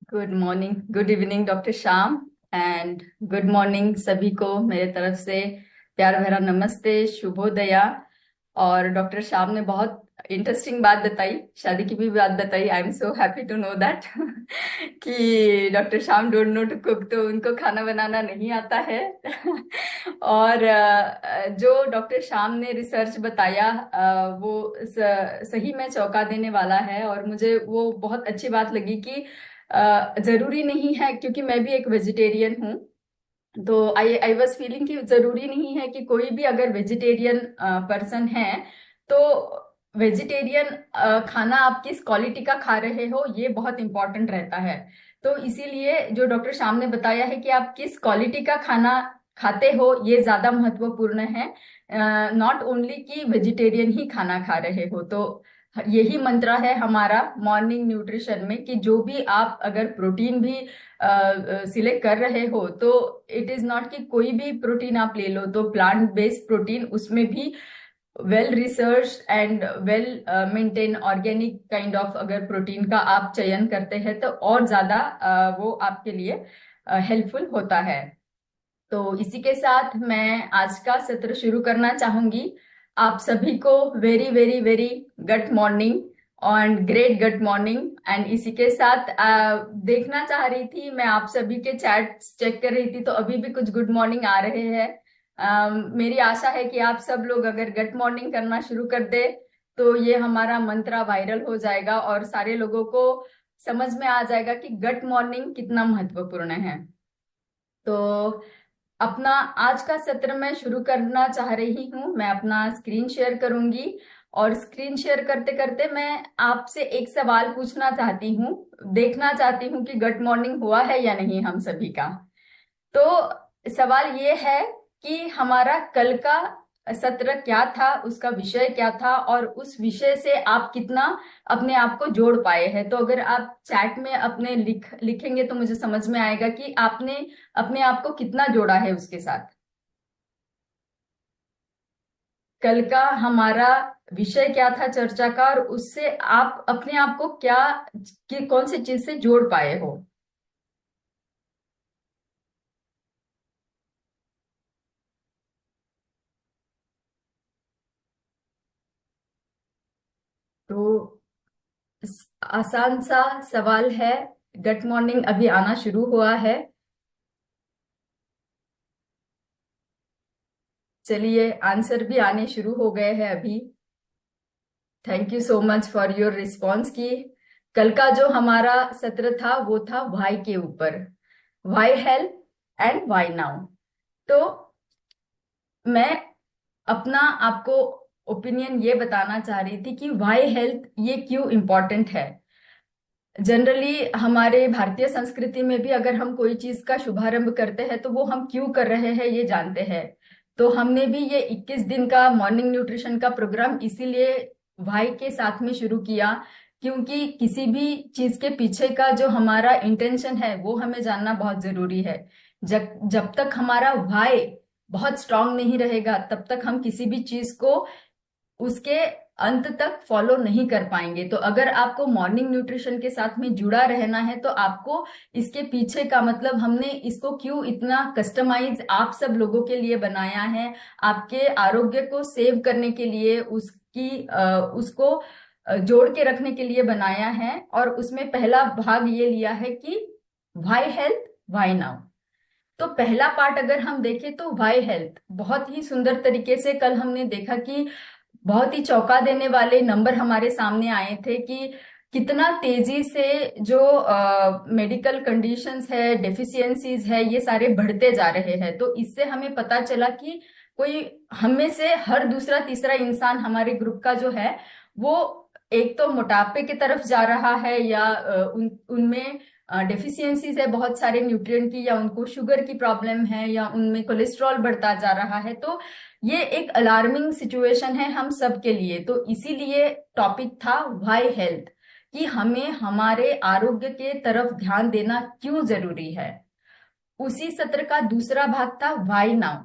Good morning, good evening doctor Shyam. And good morning सभी को मेरे तरफ से प्यार भरा नमस्ते, शुभोदया। और डॉक्टर श्याम ने बहुत इंटरेस्टिंग बात बताई, शादी की भी बात बताई। I am so happy to know that कि doctor Shyam don't know to cook, तो उनको खाना बनाना नहीं आता है। और जो डॉक्टर श्याम ने रिसर्च बताया वो सही में चौंका देने वाला है। और मुझे वो बहुत अच्छी बात लगी कि जरूरी नहीं है, क्योंकि मैं भी एक वेजिटेरियन हूँ। तो आई वॉज फीलिंग कि जरूरी नहीं है कि कोई भी अगर वेजिटेरियन पर्सन है तो वेजिटेरियन खाना आप किस क्वालिटी का खा रहे हो ये बहुत इंपॉर्टेंट रहता है। तो इसीलिए जो डॉक्टर श्याम ने बताया है कि आप किस क्वालिटी का खाना खाते हो ये ज्यादा महत्वपूर्ण है, नॉट ओनली कि वेजिटेरियन ही खाना खा रहे हो। तो यही मंत्र है हमारा मॉर्निंग न्यूट्रिशन में कि जो भी आप अगर प्रोटीन भी सिलेक्ट कर रहे हो तो इट इज नॉट कि कोई भी प्रोटीन आप ले लो, तो प्लांट बेस्ड प्रोटीन उसमें भी well research and well maintain organic kind of अगर प्रोटीन का आप चयन करते हैं तो और ज्यादा वो आपके लिए हेल्पफुल होता है। तो इसी के साथ मैं आज का सत्र शुरू करना चाहूंगी। आप सभी को very very very good morning और ग्रेट गुड मॉर्निंग। एंड इसी के साथ देखना चाह रही थी, मैं आप सभी के चैट्स चेक कर रही थी तो अभी भी कुछ गुड मॉर्निंग आ रहे हैं। मेरी आशा है कि आप सब लोग अगर गुड मॉर्निंग करना शुरू कर दे तो ये हमारा मंत्र वायरल हो जाएगा और सारे लोगों को समझ में आ जाएगा कि गुड मॉर्निंग कितना महत्वपूर्ण है। तो अपना आज का सत्र मैं शुरू करना चाह रही हूँ। मैं अपना स्क्रीन शेयर करूंगी और स्क्रीन शेयर करते करते मैं आपसे एक सवाल पूछना चाहती हूँ, देखना चाहती हूँ कि गुड मॉर्निंग हुआ है या नहीं हम सभी का। तो सवाल ये है कि हमारा कल का सत्र क्या था, उसका विषय क्या था और उस विषय से आप कितना अपने आप को जोड़ पाए हैं। तो अगर आप चैट में अपने लिखेंगे तो मुझे समझ में आएगा कि आपने अपने आप को कितना जोड़ा है उसके साथ। कल का हमारा विषय क्या था चर्चा का और उससे आप अपने आप को क्या कौन सी चीज से जोड़ पाए हो। तो आसान सा सवाल है। गुड मॉर्निंग अभी आना शुरू हुआ है। चलिए आंसर भी आने शुरू हो गए हैं अभी। Thank you so much for your response की कल का जो हमारा सत्र था वो था वाई के ऊपर, why health and why now. तो मैं अपना आपको ओपिनियन ये बताना चाह रही थी कि वाई हेल्थ ये क्यों इम्पोर्टेंट है। जनरली हमारे भारतीय संस्कृति में भी अगर हम कोई चीज का शुभारंभ करते हैं तो वो हम क्यों कर रहे हैं ये जानते हैं। तो हमने भी ये 21 दिन का मॉर्निंग न्यूट्रिशन का प्रोग्राम इसीलिए भाई के साथ में शुरू किया, क्योंकि किसी भी चीज के पीछे का जो हमारा इंटेंशन है वो हमें जानना बहुत जरूरी है। जब जब तक हमारा वाई बहुत स्ट्रांग नहीं रहेगा तब तक हम किसी भी चीज को उसके अंत तक फॉलो नहीं कर पाएंगे। तो अगर आपको मॉर्निंग न्यूट्रिशन के साथ में जुड़ा रहना है तो आपको इसके पीछे का मतलब हमने इसको क्यों इतना कस्टमाइज आप सब लोगों के लिए बनाया है, आपके आरोग्य को सेव करने के लिए, उसको जोड़ के रखने के लिए बनाया है। और उसमें पहला भाग ये लिया है कि वाई हेल्थ वाई नाउ। तो पहला पार्ट अगर हम देखें तो वाई हेल्थ बहुत ही सुंदर तरीके से कल हमने देखा कि बहुत ही चौंका देने वाले नंबर हमारे सामने आए थे कि कितना तेजी से जो मेडिकल कंडीशंस है, डेफिशिएंसीज है, ये सारे बढ़ते जा रहे हैं। तो इससे हमें पता चला कि कोई हम में से हर दूसरा तीसरा इंसान हमारे ग्रुप का जो है वो एक तो मोटापे की तरफ जा रहा है या उनमें डेफिशिएंसीज है बहुत सारे न्यूट्रिएंट की, या उनको शुगर की प्रॉब्लम है, या उनमें कोलेस्ट्रॉल बढ़ता जा रहा है। तो ये एक अलार्मिंग सिचुएशन है हम सब के लिए। तो इसीलिए टॉपिक था वाई हेल्थ, कि हमें हमारे आरोग्य के तरफ ध्यान देना क्यों जरूरी है। उसी सत्र का दूसरा भाग था वाई नाउ।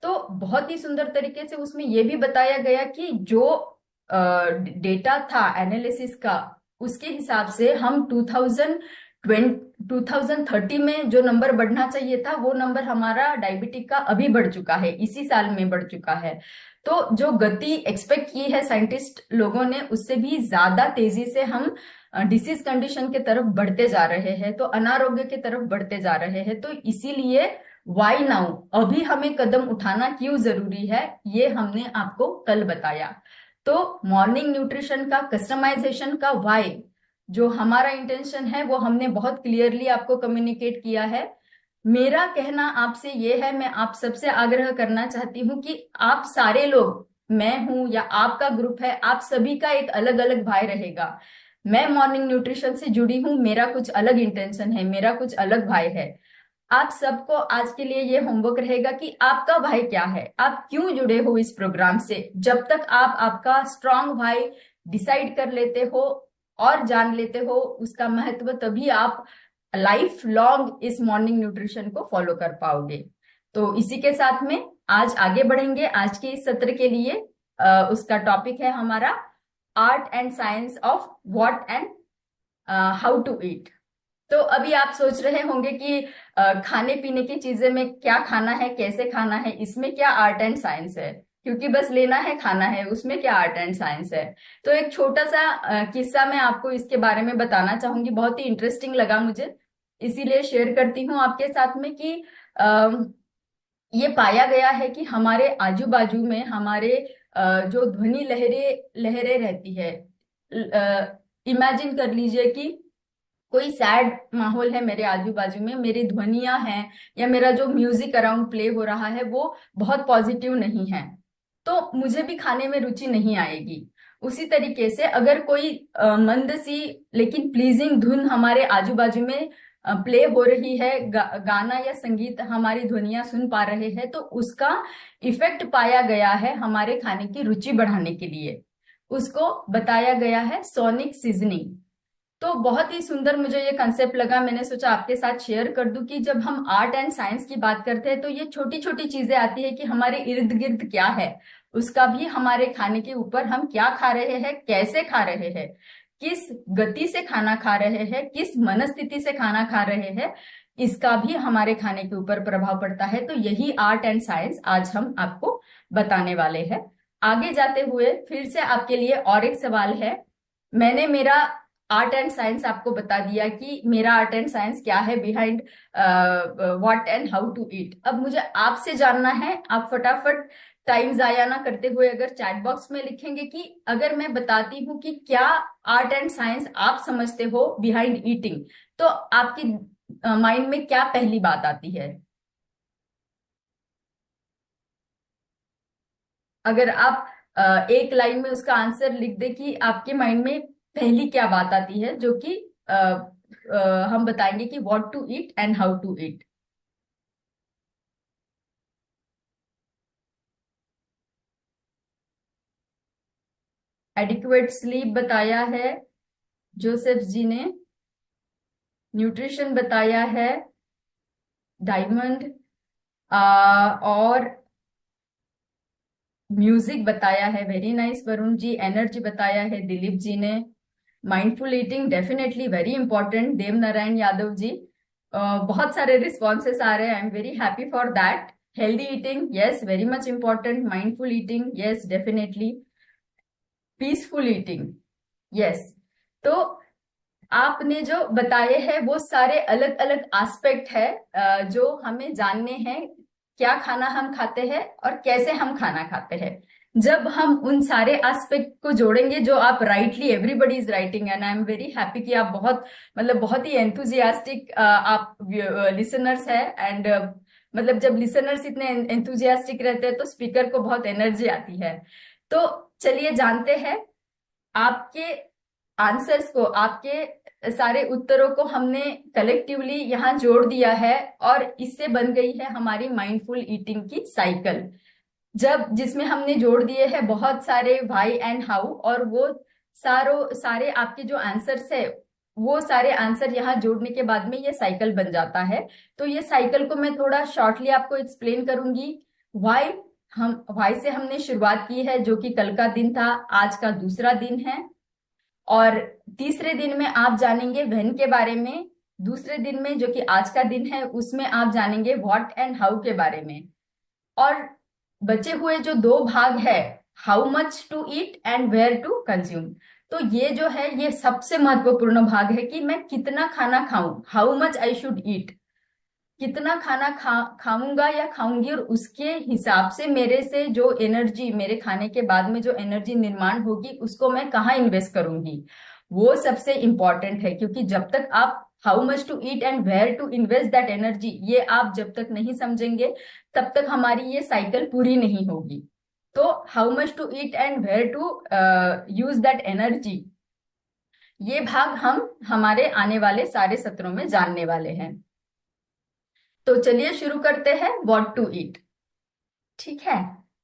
तो बहुत ही सुंदर तरीके से उसमें यह भी बताया गया कि जो डेटा था एनालिसिस का उसके हिसाब से हम 2030 में जो नंबर बढ़ना चाहिए था वो नंबर हमारा डायबिटिक का अभी बढ़ चुका है, इसी साल में बढ़ चुका है। तो जो गति एक्सपेक्ट की है साइंटिस्ट लोगों ने, उससे भी ज्यादा तेजी से हम डिसीज कंडीशन के तरफ बढ़ते जा रहे हैं, तो अनारोग्य की तरफ बढ़ते जा रहे हैं। तो इसीलिए वाई नाउ, अभी हमें कदम उठाना क्यों जरूरी है, ये हमने आपको कल बताया। तो मॉर्निंग न्यूट्रिशन का कस्टमाइजेशन का वाई, जो हमारा इंटेंशन है, वो हमने बहुत क्लियरली आपको कम्युनिकेट किया है। मेरा कहना आपसे ये है, मैं आप सबसे आग्रह करना चाहती हूँ कि आप सारे लोग, मैं हूं या आपका ग्रुप है, आप सभी का एक अलग अलग भाई रहेगा। मैं मॉर्निंग न्यूट्रिशन से जुड़ी हूँ, मेरा कुछ अलग इंटेंशन है, मेरा कुछ अलग भाई है। आप सबको आज के लिए ये होमवर्क रहेगा कि आपका भाई क्या है, आप क्यों जुड़े हो इस प्रोग्राम से। जब तक आप आपका स्ट्रांग भाई डिसाइड कर लेते हो और जान लेते हो उसका महत्व, तभी आप लाइफ लॉन्ग इस मॉर्निंग न्यूट्रिशन को फॉलो कर पाओगे। तो इसी के साथ में आज आगे बढ़ेंगे। आज के इस सत्र के लिए उसका टॉपिक है हमारा art and science of what and how to eat. तो अभी आप सोच रहे होंगे कि खाने पीने की चीजें में क्या खाना है, कैसे खाना है, इसमें क्या आर्ट एंड साइंस है, क्योंकि बस लेना है खाना है, उसमें क्या आर्ट एंड साइंस है। तो एक छोटा सा किस्सा मैं आपको इसके बारे में बताना चाहूंगी, बहुत ही इंटरेस्टिंग लगा मुझे, इसीलिए शेयर करती हूँ आपके साथ में कि ये पाया गया है कि हमारे आजू बाजू में हमारे जो ध्वनि लहरें लहरें रहती है, इमेजिन कर लीजिए कि कोई सैड माहौल है मेरे आजू बाजू में, मेरी ध्वनियां हैं या मेरा जो म्यूजिक अराउंड प्ले हो रहा है वो बहुत पॉजिटिव नहीं है, तो मुझे भी खाने में रुचि नहीं आएगी। उसी तरीके से अगर कोई मंद सी लेकिन प्लीजिंग धुन हमारे आजू बाजू में प्ले हो रही है, गाना या संगीत हमारी ध्वनियां सुन पा रहे हैं, तो उसका इफेक्ट पाया गया है हमारे खाने की रुचि बढ़ाने के लिए। उसको बताया गया है सोनिक सीजनिंग। तो बहुत ही सुंदर मुझे ये कंसेप्ट लगा, मैंने सोचा आपके साथ शेयर कर दूं कि जब हम आर्ट एंड साइंस की बात करते हैं तो ये छोटी छोटी चीजें आती है कि हमारे इर्द गिर्द क्या है, उसका भी हमारे खाने के ऊपर, हम क्या खा रहे हैं, कैसे खा रहे हैं, किस गति से खाना खा रहे हैं, किस मनस्थिति से खाना खा रहे हैं, इसका भी हमारे खाने के ऊपर प्रभाव पड़ता है। तो यही आर्ट एंड साइंस आज हम आपको बताने वाले हैं। आगे जाते हुए फिर से आपके लिए और एक सवाल है। मैंने मेरा आर्ट एंड साइंस आपको बता दिया कि मेरा आर्ट एंड साइंस क्या है behind what and how to eat. अब मुझे आपसे जानना है, आप फटाफट टाइम जाया ना करते हुए अगर चैट बॉक्स में लिखेंगे कि अगर मैं बताती हूँ कि क्या आर्ट एंड साइंस आप समझते हो बिहाइंड ईटिंग, तो आपकी माइंड में क्या पहली बात आती है। अगर आप एक लाइन में उसका आंसर लिख दे कि आपके माइंड में पहली क्या बात आती है, जो कि हम बताएंगे कि what to eat and how to eat. Adequate sleep बताया है जोसेफ जी ने, न्यूट्रिशन बताया है डायमंड, और म्यूजिक बताया है, very nice Varun ji, energy बताया है दिलीप जी ने, mindful eating definitely very important Dev Narayan Yadav ji. बहुत सारे रिस्पॉन्सेस आ रहे हैं, I am very happy for that. Healthy eating, yes very much important. Mindful eating, yes definitely. Peaceful eating, yes. तो आपने जो बताए हैं वो सारे अलग अलग एस्पेक्ट है जो हमें जानने हैं, क्या खाना हम खाते हैं और कैसे हम खाना खाते हैं। जब हम उन सारे एस्पेक्ट को जोड़ेंगे, जो आप rightly everybody is writing, and I am very happy कि आप बहुत, मतलब बहुत ही एंथुजियास्टिक आप लिसनर्स है। एंड मतलब जब लिसनर्स इतने एंथुजियास्टिक रहते हैं तो स्पीकर को बहुत एनर्जी आती है। तो चलिए जानते हैं आपके आंसर्स को, आपके सारे उत्तरों को हमने कलेक्टिवली यहाँ जोड़ दिया है और इससे बन गई है हमारी माइंडफुल ईटिंग की साइकिल, जब जिसमें हमने जोड़ दिए हैं बहुत सारे व्हाई एंड हाउ, और वो सारे आपके जो आंसर्स है वो सारे आंसर यहाँ जोड़ने के बाद में ये साइकिल बन जाता है। तो ये साइकिल को मैं थोड़ा शॉर्टली आपको एक्सप्लेन करूंगी। व्हाई, हम व्हाई से हमने शुरुआत की है, जो कि कल का दिन था, आज का दूसरा दिन है। और तीसरे दिन में आप जानेंगे व्हेन के बारे में, दूसरे दिन में जो कि आज का दिन है उसमें आप जानेंगे व्हाट एंड हाउ के बारे में। और बचे हुए जो दो भाग है, how much to eat and where to consume, तो ये जो है ये सबसे महत्वपूर्ण भाग है कि मैं कितना खाना खाऊं, how much I should eat, कितना खाना खाऊंगा या खाऊंगी, और उसके हिसाब से मेरे से जो एनर्जी, मेरे खाने के बाद में जो एनर्जी निर्माण होगी उसको मैं कहाँ इन्वेस्ट करूंगी, वो सबसे इंपॉर्टेंट है। क्योंकि जब तक आप how much to eat and where to invest that energy, ये आप जब तक नहीं समझेंगे तब तक हमारी ये साइकिल पूरी नहीं होगी। तो how much to eat and where to use that energy, ये भाग हम हमारे आने वाले सारे सत्रों में जानने वाले हैं। तो चलिए शुरू करते हैं व्हाट टू ईट। ठीक है,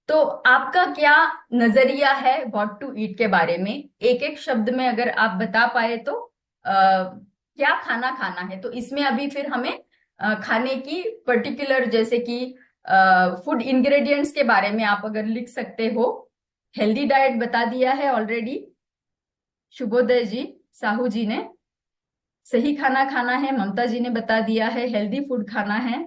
तो आपका क्या नजरिया है व्हाट टू ईट के बारे में? एक एक शब्द में अगर आप बता पाए तो क्या खाना खाना है, तो इसमें अभी फिर हमें खाने की पर्टिकुलर, जैसे कि फूड इंग्रेडिएंट्स के बारे में आप अगर लिख सकते हो। हेल्दी डाइट बता दिया है ऑलरेडी शुभोदय जी, साहू जी ने। सही खाना खाना है, ममता जी ने बता दिया है। हेल्दी फूड खाना है।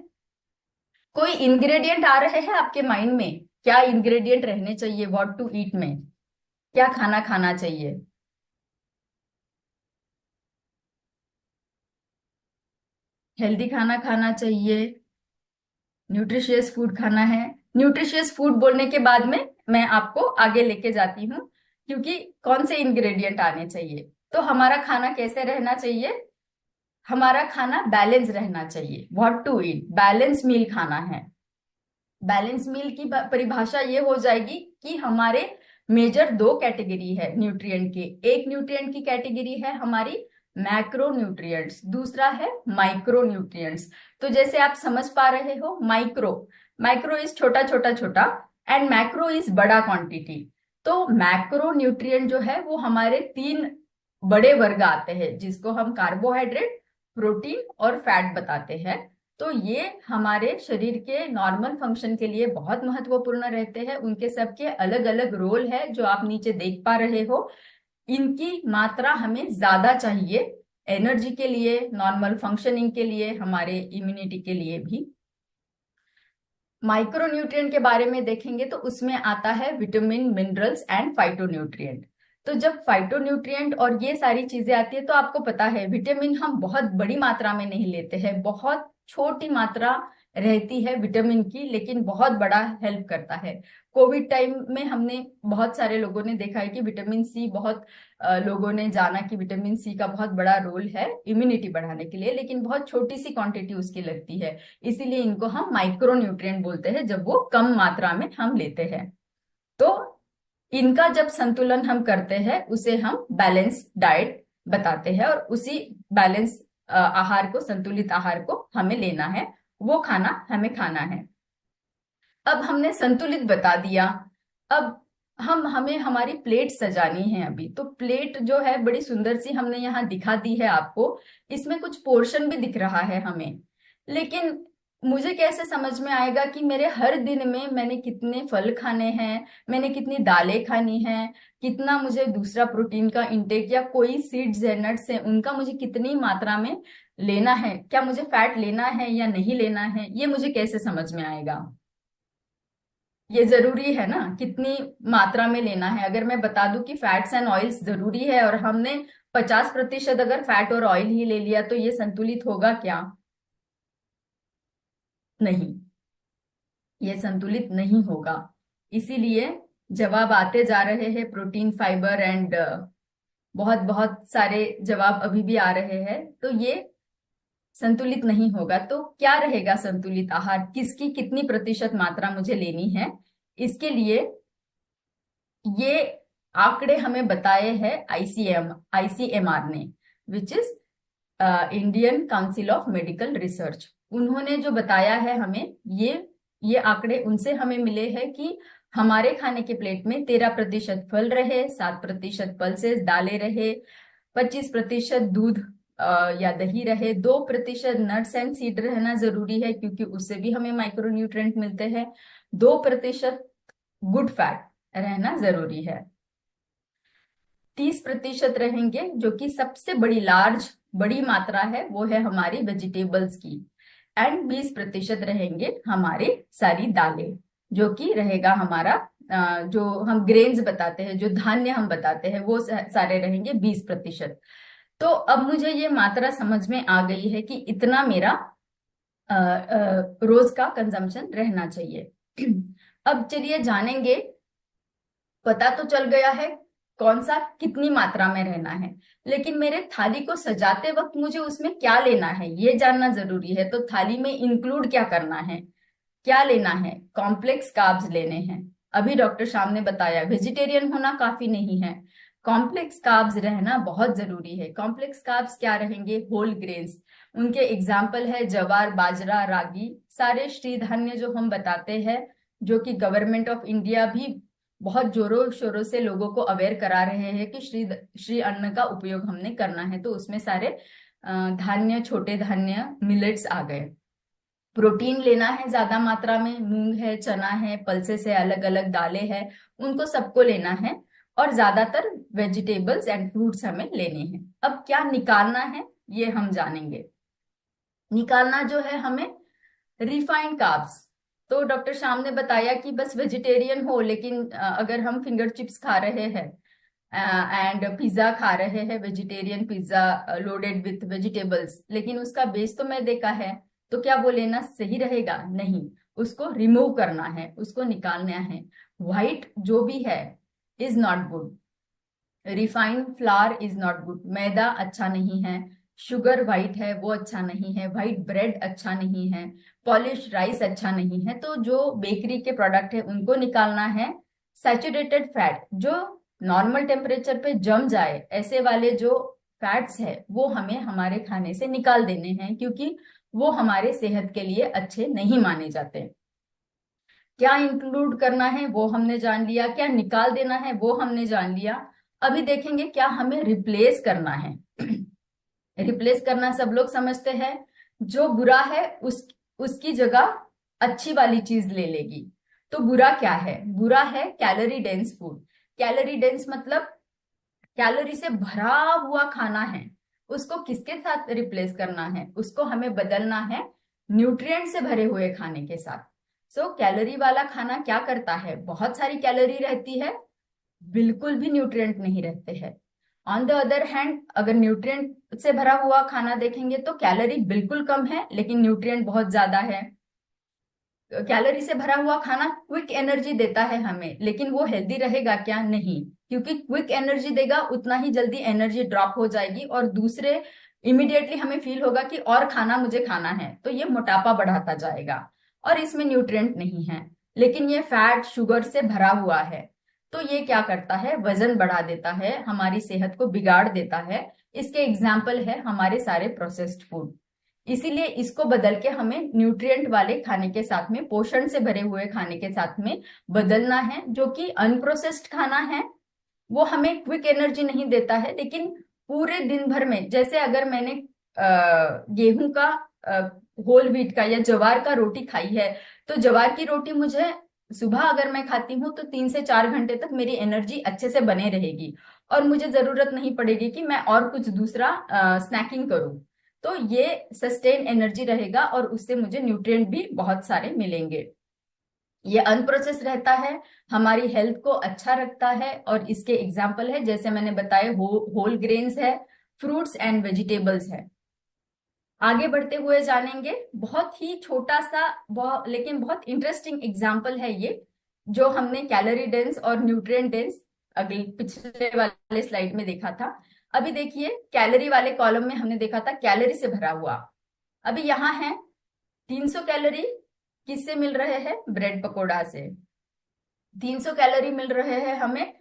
कोई इंग्रेडिएंट आ रहे हैं आपके माइंड में? क्या इंग्रेडिएंट रहने चाहिए व्हाट टू ईट में? क्या खाना खाना चाहिए? हेल्दी खाना खाना चाहिए, न्यूट्रिशियस फूड खाना है। न्यूट्रिशियस फूड बोलने के बाद में मैं आपको आगे लेके जाती हूँ, क्योंकि कौन से इंग्रेडिएंट आने चाहिए। तो हमारा खाना कैसे रहना चाहिए? हमारा खाना बैलेंस रहना चाहिए। What to eat, balance meal खाना है। बैलेंस मील की परिभाषा ये हो जाएगी कि हमारे मेजर दो कैटेगरी है न्यूट्रिएंट के। एक न्यूट्रिएंट की कैटेगरी है हमारी मैक्रो न्यूट्रिएंट्स, दूसरा है माइक्रो न्यूट्रिएंट्स। तो जैसे आप समझ पा रहे हो, माइक्रो, माइक्रो इज छोटा छोटा छोटा, एंड मैक्रो इज बड़ा क्वांटिटी। तो मैक्रो न्यूट्रिएंट जो है वो हमारे तीन बड़े वर्ग आते हैं, जिसको हम कार्बोहाइड्रेट, प्रोटीन और फैट बताते हैं। तो ये हमारे शरीर के नॉर्मल फंक्शन के लिए बहुत महत्वपूर्ण रहते हैं। उनके सबके अलग अलग रोल है जो आप नीचे देख पा रहे हो। इनकी मात्रा हमें ज्यादा चाहिए एनर्जी के लिए, नॉर्मल फंक्शनिंग के लिए, हमारे इम्यूनिटी के लिए भी। माइक्रोन्यूट्रिएंट के बारे में देखेंगे तो उसमें आता है विटामिन, मिनरल्स एंड फाइटोन्यूट्रिएंट। तो जब फाइटोन्यूट्रिएंट और ये सारी चीजें आती है तो आपको पता है विटामिन हम बहुत बड़ी मात्रा में नहीं लेते हैं, बहुत छोटी मात्रा रहती है विटामिन की, लेकिन बहुत बड़ा हेल्प करता है। कोविड टाइम में हमने बहुत सारे लोगों ने देखा है कि विटामिन सी, बहुत लोगों ने जाना कि विटामिन सी का बहुत बड़ा रोल है इम्यूनिटी बढ़ाने के लिए, लेकिन बहुत छोटी सी क्वांटिटी उसकी लगती है। इसीलिए इनको हम माइक्रो न्यूट्रिएंट बोलते हैं जब वो कम मात्रा में हम लेते हैं। तो इनका जब संतुलन हम करते हैं उसे हम बैलेंस डाइट बताते हैं, और उसी बैलेंस आहार को, संतुलित आहार को हमें लेना है, वो खाना हमें खाना है। अब हमने संतुलित बता दिया। अब हमें हमारी प्लेट सजानी है अभी। तो प्लेट जो है बड़ी सुंदर सी हमने यहाँ दिखा दी है आपको। इसमें कुछ पोर्शन भी दिख रहा है हमें, लेकिन मुझे कैसे समझ में आएगा कि मेरे हर दिन में मैंने कितने फल खाने हैं, मैंने कितनी दालें खानी हैं, कितना मुझे दूसरा प्रोटीन का इंटेक, या कोई सीड्स है, नट्स है, उनका मुझे कितनी मात्रा में लेना है, क्या मुझे फैट लेना है या नहीं लेना है, ये मुझे कैसे समझ में आएगा? ये जरूरी है ना, कितनी मात्रा में लेना है। अगर मैं बता दूं कि फैट्स एंड ऑयल्स जरूरी है और हमने 50% अगर फैट और ऑयल ही ले लिया, तो ये संतुलित होगा क्या? नहीं, ये संतुलित नहीं होगा। इसीलिए जवाब आते जा रहे हैं, प्रोटीन, फाइबर एंड बहुत बहुत सारे जवाब अभी भी आ रहे हैं। तो ये संतुलित नहीं होगा। तो क्या रहेगा संतुलित आहार, किसकी कितनी प्रतिशत मात्रा मुझे लेनी है? इसके लिए ये आंकड़े हमें बताए हैं आईसीएमआर ने, which is Indian council of medical research. उन्होंने जो बताया है हमें, ये आंकड़े उनसे हमें मिले हैं कि हमारे खाने के प्लेट में 13% फल रहे, 7% पल्सेस दालें रहे, 25% दूध या दही रहे, 2% नट्स एंड सीड रहना जरूरी है क्योंकि उससे भी हमें माइक्रोन्यूट्रिएंट मिलते हैं, 2% गुड फैट रहना जरूरी है, 30% रहेंगे जो कि सबसे बड़ी लार्ज बड़ी मात्रा है वो है हमारी वेजिटेबल्स की, एंड 20% रहेंगे हमारे सारी दालें, जो कि रहेगा हमारा जो हम ग्रेन्स बताते हैं, जो धान्य हम बताते हैं, वो सारे रहेंगे 20%। तो अब मुझे ये मात्रा समझ में आ गई है कि इतना मेरा रोज का कंजम्पशन रहना चाहिए। अब चलिए जानेंगे, पता तो चल गया है कौन सा कितनी मात्रा में रहना है, लेकिन मेरे थाली को सजाते वक्त मुझे उसमें क्या लेना है ये जानना जरूरी है। तो थाली में इंक्लूड क्या करना है, क्या लेना है? कॉम्प्लेक्स कार्ब्स लेने हैं। अभी डॉक्टर श्याम ने बताया वेजिटेरियन होना काफी नहीं है, कॉम्प्लेक्स कार्ब्स रहना बहुत जरूरी है। कॉम्प्लेक्स कार्ब्स क्या रहेंगे? Whole grains. उनके एग्जाम्पल है जवार, बाजरा, रागी, सारे श्री धान्य जो हम बताते हैं, जो कि गवर्नमेंट ऑफ इंडिया भी बहुत जोरों शोरों से लोगों को अवेयर करा रहे हैं कि श्री श्री अन्न का उपयोग हमने करना है। तो उसमें सारे धान्य, छोटे धान्य, मिलेट्स आ गए। प्रोटीन लेना है ज्यादा मात्रा में, मूंग है, चना है, पल्सेस है, अलग अलग दालें हैं, उनको सबको लेना है। और ज्यादातर वेजिटेबल्स एंड फ्रूट्स हमें लेने हैं। अब क्या निकालना है ये हम जानेंगे। निकालना जो है हमें रिफाइंड कार्ब्स। तो डॉक्टर श्याम ने बताया कि बस वेजिटेरियन हो, लेकिन अगर हम फिंगर चिप्स खा रहे हैं एंड पिज्जा खा रहे हैं, vegetarian pizza loaded with vegetables, लेकिन उसका बेस तो मैदे का है, तो क्या वो लेना सही रहेगा? नहीं, उसको रिमूव करना है, उसको निकालना है। व्हाइट जो भी है is not good, refined flour is not good, मैदा अच्छा नहीं है, शुगर व्हाइट है वो अच्छा नहीं है, व्हाइट ब्रेड अच्छा नहीं है, पॉलिश राइस अच्छा नहीं है। तो जो बेकरी के प्रोडक्ट है उनको निकालना है। सैचुरेटेड फैट जो नॉर्मल टेम्परेचर पे जम जाए, ऐसे वाले जो फैट्स है वो हमें हमारे खाने से निकाल देने हैं, क्योंकि वो हमारे सेहत के लिए अच्छे नहीं माने जाते। क्या इंक्लूड करना है वो हमने जान लिया, क्या निकाल देना है वो हमने जान लिया। अभी देखेंगे क्या हमें रिप्लेस करना है। रिप्लेस करना सब लोग समझते हैं, जो बुरा है उसकी जगह अच्छी वाली चीज ले लेगी। तो बुरा क्या है? बुरा है calorie dense food. Calorie dense मतलब कैलोरी से भरा हुआ खाना है, उसको किसके साथ रिप्लेस करना है? उसको हमें बदलना है न्यूट्रिएंट से भरे हुए खाने के साथ। सो कैलोरी वाला खाना क्या करता है? बहुत सारी कैलोरी रहती है, बिल्कुल भी न्यूट्रिएंट नहीं रहते हैं। ऑन द अदर हैंड अगर न्यूट्रिएंट से भरा हुआ खाना देखेंगे तो कैलोरी बिल्कुल कम है लेकिन न्यूट्रिएंट बहुत ज्यादा है। कैलोरी से भरा हुआ खाना क्विक एनर्जी देता है हमें, लेकिन वो हेल्दी रहेगा क्या? नहीं, क्योंकि क्विक एनर्जी देगा उतना ही जल्दी एनर्जी ड्रॉप हो जाएगी और दूसरे इमिडिएटली हमें फील होगा कि और खाना मुझे खाना है, तो ये मोटापा बढ़ाता जाएगा और इसमें न्यूट्रिएंट नहीं है। लेकिन ये फैट, शुगर से भरा हुआ है, तो ये क्या करता है? वजन बढ़ा देता है, हमारी सेहत को बिगाड़ देता है। इसके एग्जाम्पल है हमारे सारे प्रोसेस्ड फूड। इसीलिए इसको बदल के हमें न्यूट्रिएंट वाले खाने के साथ में, पोषण से भरे हुए खाने के साथ में बदलना है। जो कि अनप्रोसेस्ड खाना है वो हमें क्विक एनर्जी नहीं देता है, लेकिन पूरे दिन भर में, जैसे अगर मैंने गेहूं का, होल व्हीट का या जवार का रोटी खाई है, तो जवार की रोटी मुझे सुबह अगर मैं खाती हूँ तो 3 से 4 घंटे तक मेरी एनर्जी अच्छे से बने रहेगी और मुझे जरूरत नहीं पड़ेगी कि मैं और कुछ दूसरा स्नैकिंग करूं। तो ये सस्टेन एनर्जी रहेगा और उससे मुझे न्यूट्रिएंट भी बहुत सारे मिलेंगे। ये अनप्रोसेस रहता है, हमारी हेल्थ को अच्छा रखता है और इसके एग्जाम्पल है जैसे मैंने बताया, होल ग्रेन्स है, फ्रूट्स एंड वेजिटेबल्स है। आगे बढ़ते हुए जानेंगे, बहुत ही छोटा सा लेकिन बहुत इंटरेस्टिंग एग्जाम्पल है ये, जो हमने कैलोरी डेंस और न्यूट्रिएंट डेंस अगले पिछले वाले स्लाइड में देखा था। अभी देखिए कैलोरी वाले कॉलम में हमने देखा था कैलोरी से भरा हुआ। अभी यहाँ है 300 कैलोरी किससे मिल रहे हैं? ब्रेड पकोड़ा से। 300 कैलोरी मिल रहे हैं हमें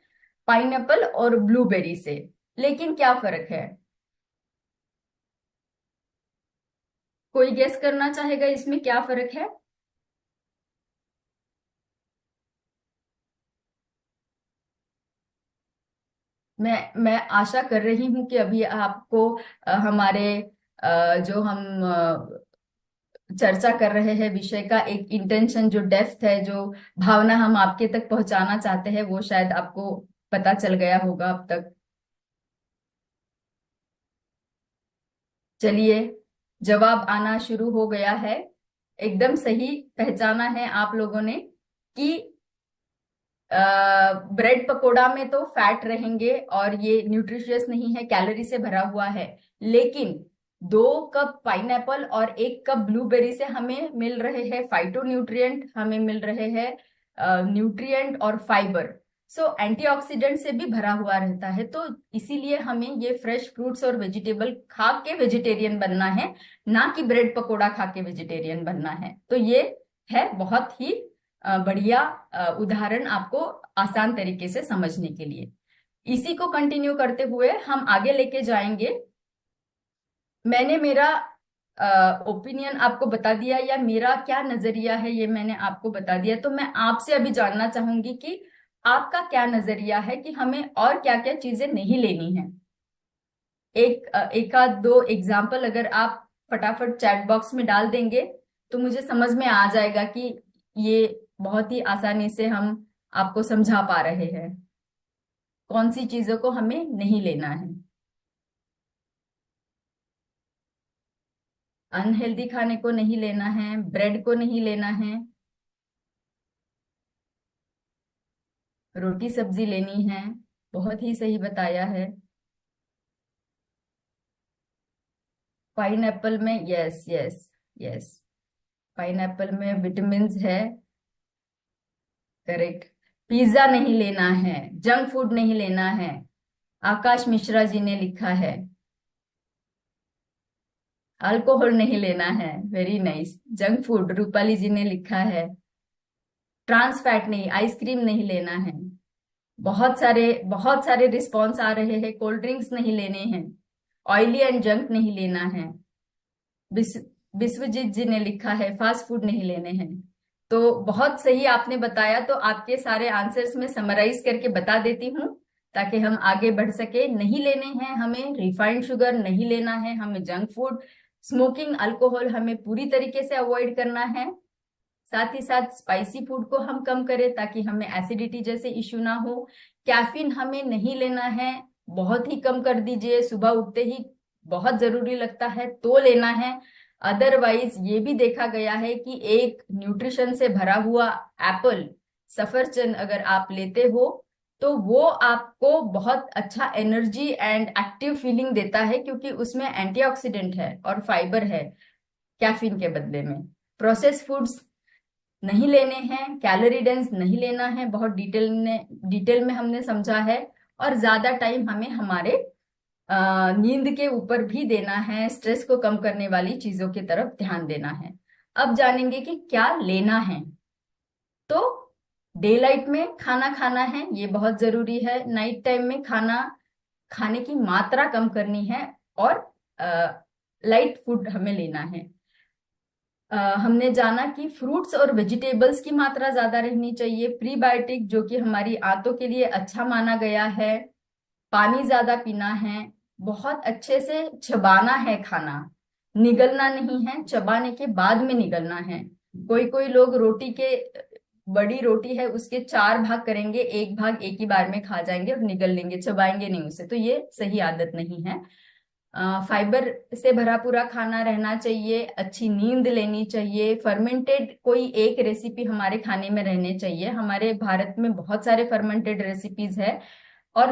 पाइनएप्पल और ब्लूबेरी से। लेकिन क्या फर्क है? कोई गेस करना चाहेगा इसमें क्या फर्क है? मैं आशा कर रही हूं कि अभी आपको हमारे जो हम चर्चा कर रहे हैं विषय का एक इंटेंशन, जो डेप्थ है, जो भावना हम आपके तक पहुंचाना चाहते हैं, वो शायद आपको पता चल गया होगा अब तक। चलिए, जवाब आना शुरू हो गया है। एकदम सही पहचाना है आप लोगों ने कि ब्रेड पकोड़ा में तो फैट रहेंगे और ये न्यूट्रिशियस नहीं है, कैलोरी से भरा हुआ है। लेकिन 2 कप पाइनएप्पल और 1 कप ब्लूबेरी से हमें मिल रहे हैं फाइटोन्यूट्रिएंट, हमें मिल रहे हैं न्यूट्रिएंट और फाइबर। सो एंटीऑक्सीडेंट से भी भरा हुआ रहता है। तो इसीलिए हमें ये फ्रेश फ्रूट्स और वेजिटेबल खा के वेजिटेरियन बनना है, ना कि ब्रेड पकोड़ा खा के वेजिटेरियन बनना है। तो ये है बहुत ही बढ़िया उदाहरण आपको आसान तरीके से समझने के लिए। इसी को कंटिन्यू करते हुए हम आगे लेके जाएंगे। मैंने मेरा ओपिनियन आपको बता दिया, या मेरा क्या नजरिया है ये मैंने आपको बता दिया। तो मैं आपसे अभी जानना चाहूंगी कि आपका क्या नजरिया है कि हमें और क्या क्या चीजें नहीं लेनी है। एक आध दो एग्जाम्पल अगर आप फटाफट चैट बॉक्स में डाल देंगे तो मुझे समझ में आ जाएगा कि ये बहुत ही आसानी से हम आपको समझा पा रहे हैं कौन सी चीजों को हमें नहीं लेना है। अनहेल्दी खाने को नहीं लेना है, ब्रेड को नहीं लेना है, रोटी सब्जी लेनी है। बहुत ही सही बताया है। पाइनएप्पल में, यस यस यस, पाइनएप्पल में विटामिन है। करेक्ट। पिज्जा नहीं लेना है, जंक फूड नहीं लेना है। आकाश मिश्रा जी ने लिखा है। अल्कोहल नहीं लेना है, very nice. Junk food Rupali ji ने लिखा है। ट्रांस फैट नहीं, आइसक्रीम नहीं लेना है। बहुत सारे रिस्पॉन्स आ रहे हैं। कोल्ड ड्रिंक्स नहीं लेने हैं, ऑयली एंड जंक नहीं लेना है। विश्वजीत जी ने लिखा है फास्ट फूड नहीं लेने हैं। तो बहुत सही आपने बताया। तो आपके सारे आंसर्स में समराइज करके बता देती हूँ ताकि हम आगे बढ़ सके। नहीं लेने हैं हमें रिफाइंड शुगर, नहीं लेना है हमें जंक फूड, स्मोकिंग अल्कोहल हमें पूरी तरीके से अवॉइड करना है। साथ ही साथ स्पाइसी फूड को हम कम करें ताकि हमें एसिडिटी जैसे इश्यू ना हो। कैफीन हमें नहीं लेना है, बहुत ही कम कर दीजिए। सुबह उठते ही बहुत जरूरी लगता है तो लेना है। अदरवाइज ये भी देखा गया है कि एक न्यूट्रिशन से भरा हुआ एप्पल, सफरचंद अगर आप लेते हो तो वो आपको बहुत अच्छा एनर्जी एंड एक्टिव फीलिंग देता है, क्योंकि उसमें एंटीऑक्सीडेंट है और फाइबर है कैफीन के बदले में। प्रोसेस फूड्स नहीं लेने हैं, कैलोरी डेंस नहीं लेना है, बहुत डिटेल में हमने समझा है। और ज्यादा टाइम हमें हमारे नींद के ऊपर भी देना है, स्ट्रेस को कम करने वाली चीजों की तरफ ध्यान देना है। अब जानेंगे कि क्या लेना है। तो डे लाइट में खाना खाना है, ये बहुत जरूरी है। नाइट टाइम में खाना खाने की मात्रा कम करनी है और लाइट फूड हमें लेना है। हमने जाना कि फ्रूट्स और वेजिटेबल्स की मात्रा ज्यादा रहनी चाहिए। प्रीबायोटिक जो कि हमारी आंतों के लिए अच्छा माना गया है। पानी ज्यादा पीना है, बहुत अच्छे से चबाना है खाना, निगलना नहीं है, चबाने के बाद में निगलना है। कोई कोई लोग रोटी के, बड़ी रोटी है उसके 4 भाग करेंगे, एक भाग एक ही बार में खा जाएंगे और निगल लेंगे, चबाएंगे नहीं उसे। तो ये सही आदत नहीं है। फाइबर से भरा पूरा खाना रहना चाहिए, अच्छी नींद लेनी चाहिए। फर्मेंटेड कोई एक रेसिपी हमारे खाने में रहने चाहिए। हमारे भारत में बहुत सारे फर्मेंटेड रेसिपीज है और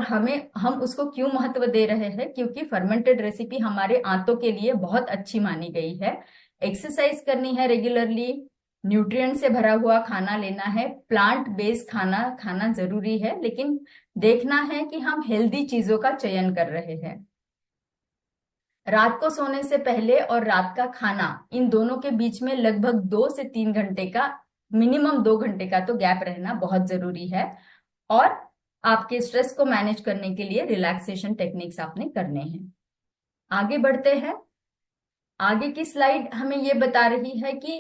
हम उसको क्यों महत्व दे रहे हैं, क्योंकि फर्मेंटेड रेसिपी हमारे आंतों के लिए बहुत अच्छी मानी गई है। एक्सरसाइज करनी है रेगुलरली, न्यूट्रिएंट से भरा हुआ खाना लेना है, प्लांट बेस्ड खाना खाना जरूरी है, लेकिन देखना है कि हम हेल्दी चीजों का चयन कर रहे हैं। रात को सोने से पहले और रात का खाना, इन दोनों के बीच में लगभग 2 से 3 घंटे का, मिनिमम 2 घंटे का तो गैप रहना बहुत जरूरी है। और आपके स्ट्रेस को मैनेज करने के लिए रिलैक्सेशन टेक्निक्स आपने करने हैं। आगे बढ़ते हैं। आगे की स्लाइड हमें ये बता रही है कि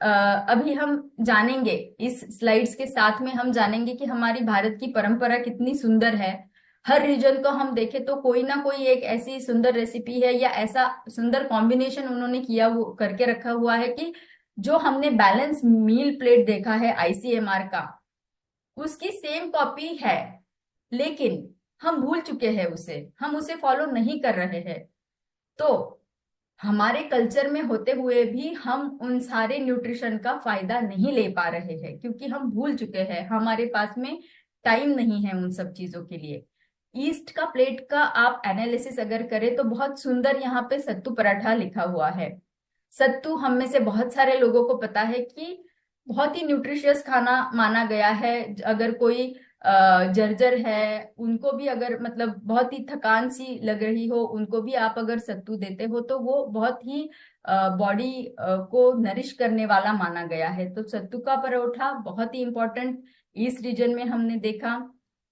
अभी हम जानेंगे, इस स्लाइड्स के साथ में हम जानेंगे कि हमारी भारत की परंपरा कितनी सुंदर है। हर रीजन को हम देखें तो कोई ना कोई एक ऐसी सुंदर रेसिपी है या ऐसा सुंदर कॉम्बिनेशन उन्होंने किया वो करके रखा हुआ है कि जो हमने बैलेंस मील प्लेट देखा है आईसीएमआर का, उसकी सेम कॉपी है। लेकिन हम भूल चुके हैं उसे, हम उसे फॉलो नहीं कर रहे हैं। तो हमारे कल्चर में होते हुए भी हम उन सारे न्यूट्रिशन का फायदा नहीं ले पा रहे हैं, क्योंकि हम भूल चुके हैं, हमारे पास में टाइम नहीं है उन सब चीजों के लिए। ईस्ट का प्लेट का आप एनालिसिस अगर करें तो बहुत सुंदर यहाँ पे सत्तू पराठा लिखा हुआ है। सत्तू हम में से बहुत सारे लोगों को पता है कि बहुत ही न्यूट्रिशियस खाना माना गया है। अगर कोई जर्जर है, उनको भी अगर मतलब बहुत ही थकान सी लग रही हो, उनको भी आप अगर सत्तू देते हो तो वो बहुत ही बॉडी को नरिश करने वाला माना गया है। तो सत्तू का परोठा बहुत ही इंपॉर्टेंट ईस्ट रीजन में हमने देखा।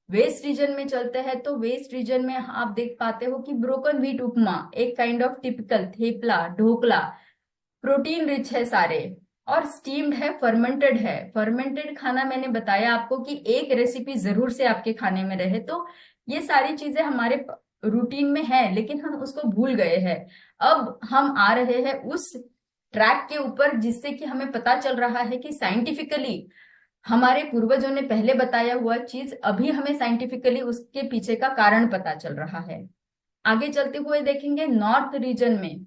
वेस्ट रीजन में चलते हैं तो वेस्ट रीजन में आप देख पाते हो कि ब्रोकन व्हीट उपमा, एक kind of typical thepla dhokla, protein rich है सारे, और स्टीम्ड है, फर्मेंटेड है। फर्मेंटेड खाना मैंने बताया आपको कि एक रेसिपी जरूर से आपके खाने में रहे। तो ये सारी चीजें हमारे रूटीन में है, लेकिन हम उसको भूल गए हैं। अब हम आ रहे हैं उस ट्रैक के ऊपर जिससे कि हमें पता चल रहा है कि साइंटिफिकली हमारे पूर्वजों ने पहले बताया हुआ चीज अभी हमें साइंटिफिकली उसके पीछे का कारण पता चल रहा है। आगे चलते हुए देखेंगे नॉर्थ रीजन में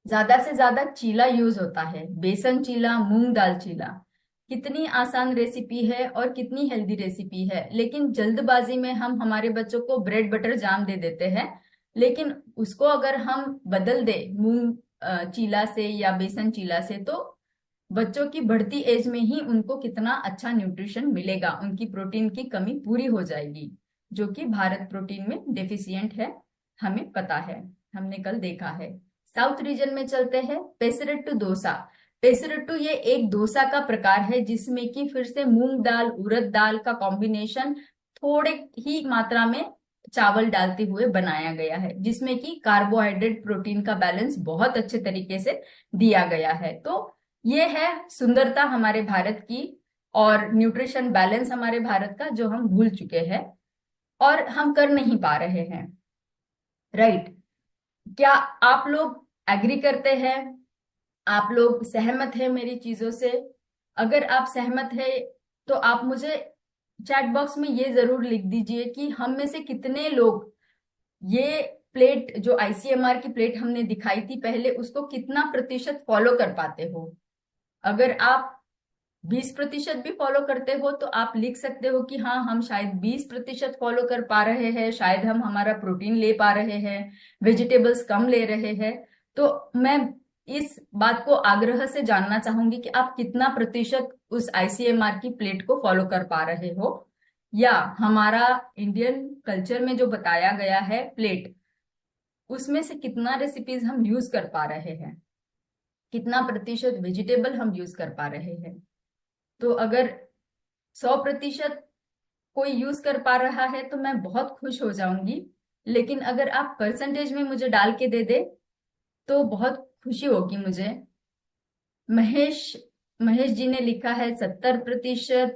ज्यादा से ज्यादा चीला यूज होता है, बेसन चीला, मूंग दाल चीला। कितनी आसान रेसिपी है और कितनी हेल्दी रेसिपी है, लेकिन जल्दबाजी में हम हमारे बच्चों को ब्रेड बटर जाम दे देते हैं। लेकिन उसको अगर हम बदल दे मूंग चीला से या बेसन चीला से, तो बच्चों की बढ़ती एज में ही उनको कितना अच्छा न्यूट्रिशन मिलेगा, उनकी प्रोटीन की कमी पूरी हो जाएगी, जो कि भारत प्रोटीन में डेफिशिएंट है, हमें पता है, हमने कल देखा है। साउथ रीजन में चलते हैं, पेसरेट्टू डोसा। पेसरेट्टू ये एक डोसा का प्रकार है जिसमें कि फिर से मूंग दाल उड़द दाल का कॉम्बिनेशन थोड़े ही मात्रा में चावल डालते हुए बनाया गया है, जिसमें कि कार्बोहाइड्रेट प्रोटीन का बैलेंस बहुत अच्छे तरीके से दिया गया है। तो ये है सुंदरता हमारे भारत की और न्यूट्रिशन बैलेंस हमारे भारत का, जो हम भूल चुके हैं और हम कर नहीं पा रहे हैं। राइट? क्या आप लोग एग्री करते हैं? आप लोग सहमत हैं मेरी चीजों से? अगर आप सहमत है तो आप मुझे चैट बॉक्स में ये जरूर लिख दीजिए कि हम में से कितने लोग ये प्लेट, जो आईसीएमआर की प्लेट हमने दिखाई थी पहले, उसको कितना प्रतिशत फॉलो कर पाते हो। अगर आप 20% भी फॉलो करते हो तो आप लिख सकते हो कि हाँ, हम शायद 20% फॉलो कर पा रहे हैं, शायद हम हमारा प्रोटीन ले पा रहे हैं, वेजिटेबल्स कम ले रहे हैं। तो मैं इस बात को आग्रह से जानना चाहूंगी कि आप कितना प्रतिशत उस आईसीएमआर की प्लेट को फॉलो कर पा रहे हो, या हमारा इंडियन कल्चर में जो बताया गया है प्लेट, उसमें से कितना रेसिपीज हम यूज कर पा रहे हैं, कितना प्रतिशत वेजिटेबल हम यूज कर पा रहे हैं। तो अगर 100% कोई यूज कर पा रहा है तो मैं बहुत खुश हो जाऊंगी, लेकिन अगर आप परसेंटेज में मुझे डाल के दे दे तो बहुत खुशी होगी मुझे। महेश महेश जी ने लिखा है 70%,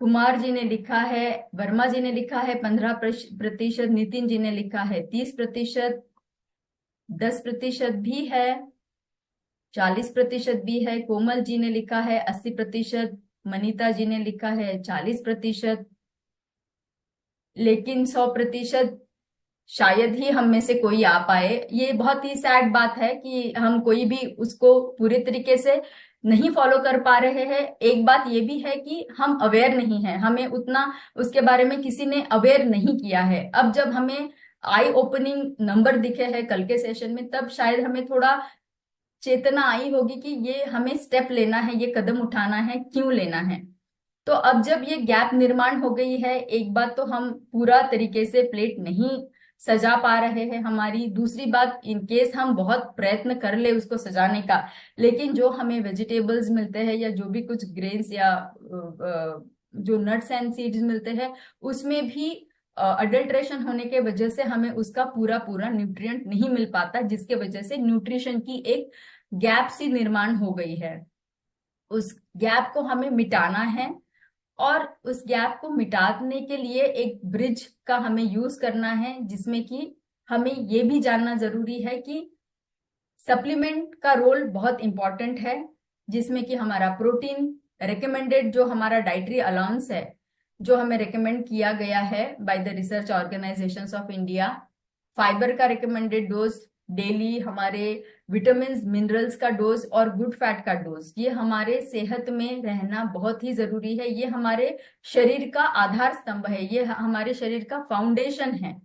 कुमार जी ने लिखा है, वर्मा जी ने लिखा है 15%, नितिन जी ने लिखा है 30%, 10% भी है, 40% भी है, कोमल जी ने लिखा है 80%, मनीता जी ने लिखा है 40%, लेकिन 100% शायद ही हम में से कोई आ पाए। ये बहुत ही सैड बात है कि हम कोई भी उसको पूरे तरीके से नहीं फॉलो कर पा रहे हैं। एक बात ये भी है कि हम अवेयर नहीं है, हमें उतना उसके बारे में किसी ने अवेयर नहीं किया है। अब जब हमें आई ओपनिंग नंबर दिखे हैं कल के सेशन में, तब शायद हमें थोड़ा चेतना आई होगी कि ये हमें स्टेप लेना है, ये कदम उठाना है, क्यों लेना है। तो अब जब ये गैप निर्माण हो गई है, एक बात तो हम पूरा तरीके से प्लेट नहीं सजा पा रहे हैं हमारी, दूसरी बात इन केस हम बहुत प्रयत्न कर ले उसको सजाने का, लेकिन जो हमें वेजिटेबल्स मिलते हैं या जो भी कुछ ग्रेन्स या जो नट्स एंड सीड्स मिलते हैं, उसमें भी अडल्ट्रेशन होने के वजह से हमें उसका पूरा पूरा न्यूट्रिएंट नहीं मिल पाता, जिसके वजह से न्यूट्रिशन की एक गैप सी निर्माण हो गई है। उस गैप को हमें मिटाना है, और उस गैप को मिटाने के लिए एक ब्रिज का हमें यूज करना है, जिसमें कि हमें ये भी जानना जरूरी है कि सप्लीमेंट का रोल बहुत इंपॉर्टेंट है, जिसमें कि हमारा प्रोटीन रिकमेंडेड, जो हमारा डाइटरी अलाउंस है, जो हमें रिकमेंड किया गया है by the research organisations of India, fibre का रिकमेंडेड डोज, डेली हमारे विटामिन मिनरल्स का डोज और गुड फैट का डोज, ये हमारे सेहत में रहना बहुत ही जरूरी है। ये हमारे शरीर का आधार स्तंभ है, ये हमारे शरीर का फाउंडेशन है।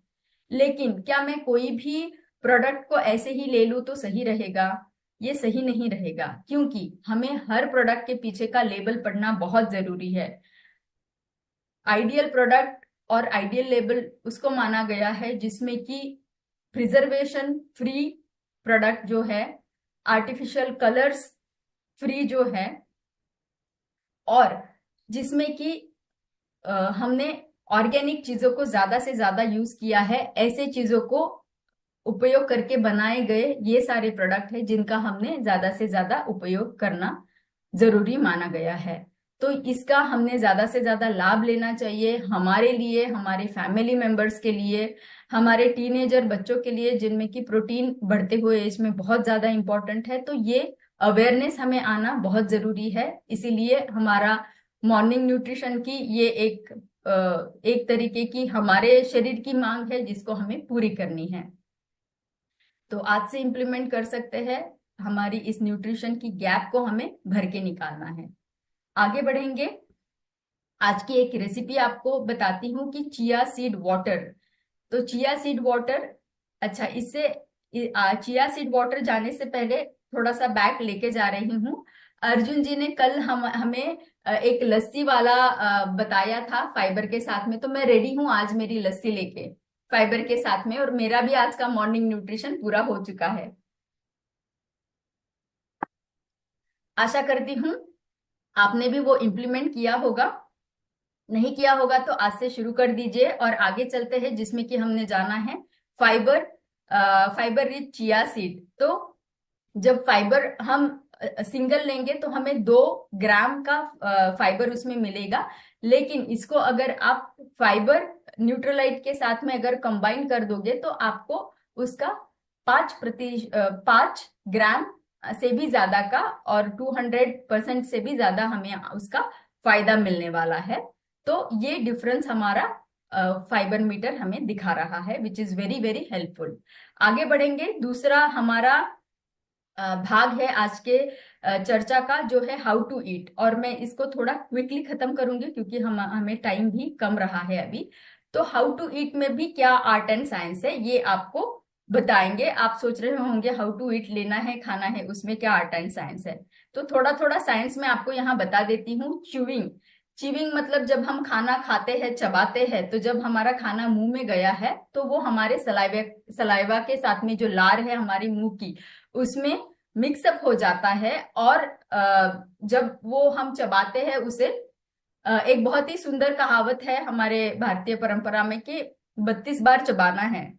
लेकिन क्या मैं कोई भी प्रोडक्ट को ऐसे ही ले लूं तो सही रहेगा? ये सही नहीं रहेगा, क्योंकि हमें हर प्रोडक्ट के पीछे का लेबल पढ़ना बहुत जरूरी है। आइडियल प्रोडक्ट और आइडियल लेबल उसको माना गया है जिसमें कि प्रिजर्वेशन फ्री प्रोडक्ट जो है, आर्टिफिशियल कलर्स फ्री जो है, और जिसमें कि हमने ऑर्गेनिक चीजों को ज्यादा से ज्यादा यूज किया है, ऐसे चीजों को उपयोग करके बनाए गए ये सारे प्रोडक्ट है जिनका हमने ज्यादा से ज्यादा उपयोग करना जरूरी माना गया है। तो इसका हमने ज्यादा से ज्यादा लाभ लेना चाहिए, हमारे लिए, हमारे फैमिली मेंबर्स के लिए, हमारे टीनेजर बच्चों के लिए जिनमें कि प्रोटीन बढ़ते हुए एज में बहुत ज्यादा इंपॉर्टेंट है। तो ये अवेयरनेस हमें आना बहुत जरूरी है। इसीलिए हमारा मॉर्निंग न्यूट्रिशन की ये एक तरीके की हमारे शरीर की मांग है जिसको हमें पूरी करनी है। तो आज से इम्प्लीमेंट कर सकते हैं, हमारी इस न्यूट्रिशन की गैप को हमें भर के निकालना है। आगे बढ़ेंगे। आज की एक रेसिपी आपको बताती हूँ कि चिया सीड वाटर। तो चिया सीड वाटर, अच्छा इससे चिया सीड वाटर जाने से पहले थोड़ा सा बैक लेके जा रही हूँ। अर्जुन जी ने कल हमें एक लस्सी वाला बताया था फाइबर के साथ में, तो मैं रेडी हूँ आज मेरी लस्सी लेके फाइबर के साथ में, और मेरा भी आज का मॉर्निंग न्यूट्रिशन पूरा हो चुका है। आशा करती हूँ आपने भी वो इम्प्लीमेंट किया होगा। नहीं किया होगा तो आज से शुरू कर दीजिए और आगे चलते हैं, जिसमें कि हमने जाना है fibre, fibre rich chia seed. तो जब फाइबर हम सिंगल लेंगे तो हमें 2 ग्राम का फाइबर उसमें मिलेगा, लेकिन इसको अगर आप फाइबर न्यूट्रलाइट के साथ में अगर कंबाइन कर दोगे तो आपको उसका 5 ग्राम से भी ज्यादा का और 200% से भी ज्यादा हमें उसका फायदा मिलने वाला है। तो ये डिफरेंस हमारा फाइबर मीटर हमें दिखा रहा है, which is very very helpful. आगे बढ़ेंगे। दूसरा हमारा भाग है आज के चर्चा का, जो है हाउ टू ईट, और मैं इसको थोड़ा क्विकली खत्म करूंगी क्योंकि हमें टाइम भी कम रहा है अभी। तो हाउ टू ईट में भी क्या आर्ट एंड साइंस है ये आपको बताएंगे। आप सोच रहे होंगे हाउ टू ईट लेना है, खाना है, उसमें क्या आर्ट एंड साइंस है? तो थोड़ा थोड़ा साइंस में आपको यहाँ बता देती हूँ। च्यूइंग, च्यूइंग मतलब जब हम खाना खाते हैं, चबाते हैं, तो जब हमारा खाना मुंह में गया है तो वो हमारे सलाइवा के साथ में जो लार है हमारी मुंह की, उसमें मिक्सअप हो जाता है, और जब वो हम चबाते हैं उसे, एक बहुत ही सुंदर कहावत है हमारे भारतीय परंपरा में कि 32 बार चबाना है।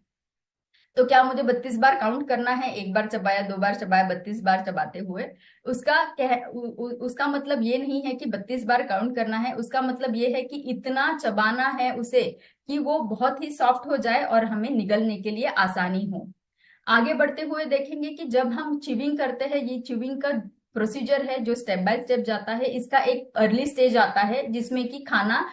तो क्या मुझे 32 बार काउंट करना है? एक बार चबाया, 2 बार चबाया, 32 बार चबाते हुए? उसका मतलब ये नहीं है कि 32 बार काउंट करना है। उसका मतलब ये है कि इतना चबाना है उसे कि वो बहुत ही सॉफ्ट हो जाए और हमें निगलने के लिए आसानी हो। आगे बढ़ते हुए देखेंगे कि जब हम च्यूइंग करते हैं, ये च्यूइंग का प्रोसीजर है जो स्टेप बाय स्टेप जाता है। इसका एक अर्ली स्टेज आता है जिसमें कि खाना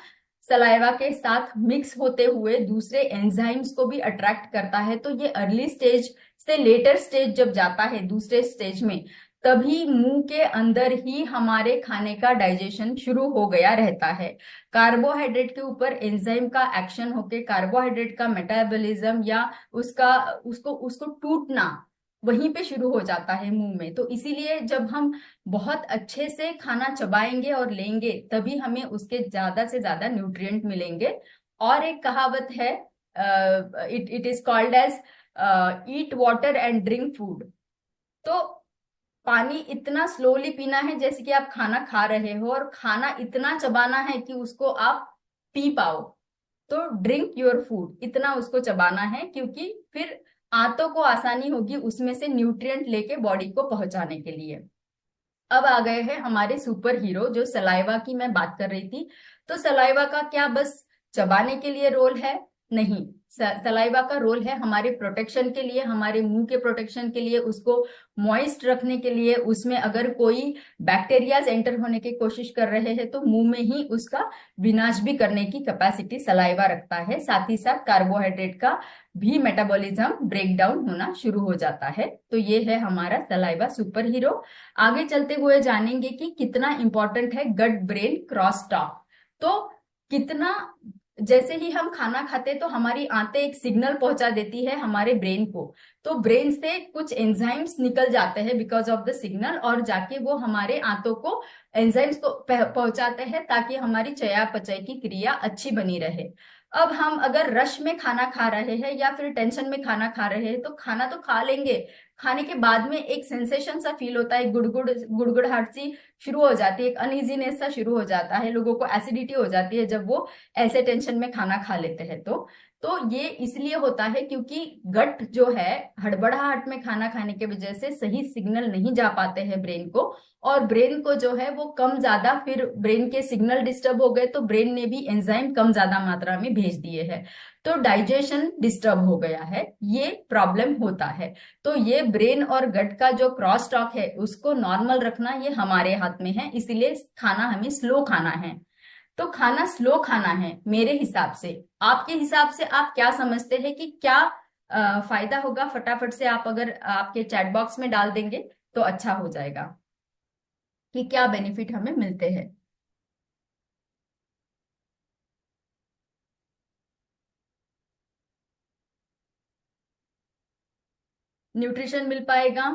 सलाइवा के साथ मिक्स होते हुए दूसरे एंजाइम्स को भी अट्रैक्ट करता है। तो ये अर्ली स्टेज से लेटर स्टेज जब जाता है, दूसरे स्टेज में, तभी मुंह के अंदर ही हमारे खाने का डाइजेशन शुरू हो गया रहता है। कार्बोहाइड्रेट के ऊपर एंजाइम का एक्शन होके कार्बोहाइड्रेट का मेटाबॉलिज्म या उसका उसको उसको टूटना वहीं पे शुरू हो जाता है मुंह में। तो इसीलिए जब हम बहुत अच्छे से खाना चबाएंगे और लेंगे तभी हमें उसके ज्यादा से ज्यादा न्यूट्रिएंट मिलेंगे। और एक कहावत है, it is called as eat water and drink food. तो पानी इतना स्लोली पीना है जैसे कि आप खाना खा रहे हो, और खाना इतना चबाना है कि उसको आप पी पाओ। तो ड्रिंक योर फूड, इतना उसको चबाना है, क्योंकि फिर आंतों को आसानी होगी उसमें से न्यूट्रिएंट लेके बॉडी को पहुंचाने के लिए। अब आ गए हैं हमारे सुपर हीरो, जो सलाइवा की मैं बात कर रही थी। तो सलाइवा का क्या बस चबाने के लिए रोल है? नहीं, सलाइवा का रोल है हमारे प्रोटेक्शन के लिए, हमारे मुंह के प्रोटेक्शन के लिए, उसको मॉइस्ट रखने के लिए। उसमें अगर कोई बैक्टीरियाज एंटर होने की कोशिश कर रहे हैं तो मुंह में ही उसका विनाश भी करने की कैपेसिटी सलाइवा रखता है। साथ ही साथ कार्बोहाइड्रेट का भी मेटाबॉलिज्म ब्रेक डाउन होना शुरू हो जाता है। तो ये है हमारा सलाइवा सुपर हीरो। आगे चलते हुए जानेंगे कि कितना इंपॉर्टेंट है गट ब्रेन क्रॉस टॉक। तो कितना, जैसे ही हम खाना खाते हैं तो हमारी आंतें एक सिग्नल पहुंचा देती है हमारे ब्रेन को, तो ब्रेन से कुछ एंजाइम्स निकल जाते हैं बिकॉज ऑफ द सिग्नल, और जाके वो हमारे आंतों को एंजाइम्स को पहुंचाते हैं ताकि हमारी चयापचय की क्रिया अच्छी बनी रहे। अब हम अगर रश में खाना खा रहे हैं या फिर टेंशन में खाना खा रहे हैं तो खाना तो खा लेंगे, खाने के बाद में एक सेंसेशन सा फील होता है, गुड़गुड़ाहट सी शुरू हो जाती है, एक अनइजीनेस सा शुरू हो जाता है, लोगों को एसिडिटी हो जाती है जब वो ऐसे टेंशन में खाना खा लेते हैं। तो ये इसलिए होता है क्योंकि गट जो है हड़बड़ाहट में खाना खाने की वजह से सही सिग्नल नहीं जा पाते हैं ब्रेन को, और ब्रेन को जो है वो कम ज्यादा, फिर ब्रेन के सिग्नल डिस्टर्ब हो गए तो ब्रेन ने भी एंजाइम कम ज्यादा मात्रा में भेज दिए हैं, तो डाइजेशन डिस्टर्ब हो गया है, ये प्रॉब्लम होता है। तो ये ब्रेन और गट का जो क्रॉस टॉक है उसको नॉर्मल रखना ये हमारे हाथ में है, इसीलिए खाना हमें स्लो खाना है। तो खाना स्लो खाना है मेरे हिसाब से। आपके हिसाब से आप क्या समझते हैं कि क्या फायदा होगा? फटाफट से आप अगर आपके चैट बॉक्स में डाल देंगे तो अच्छा हो जाएगा कि क्या बेनिफिट हमें मिलते हैं। न्यूट्रिशन मिल पाएगा।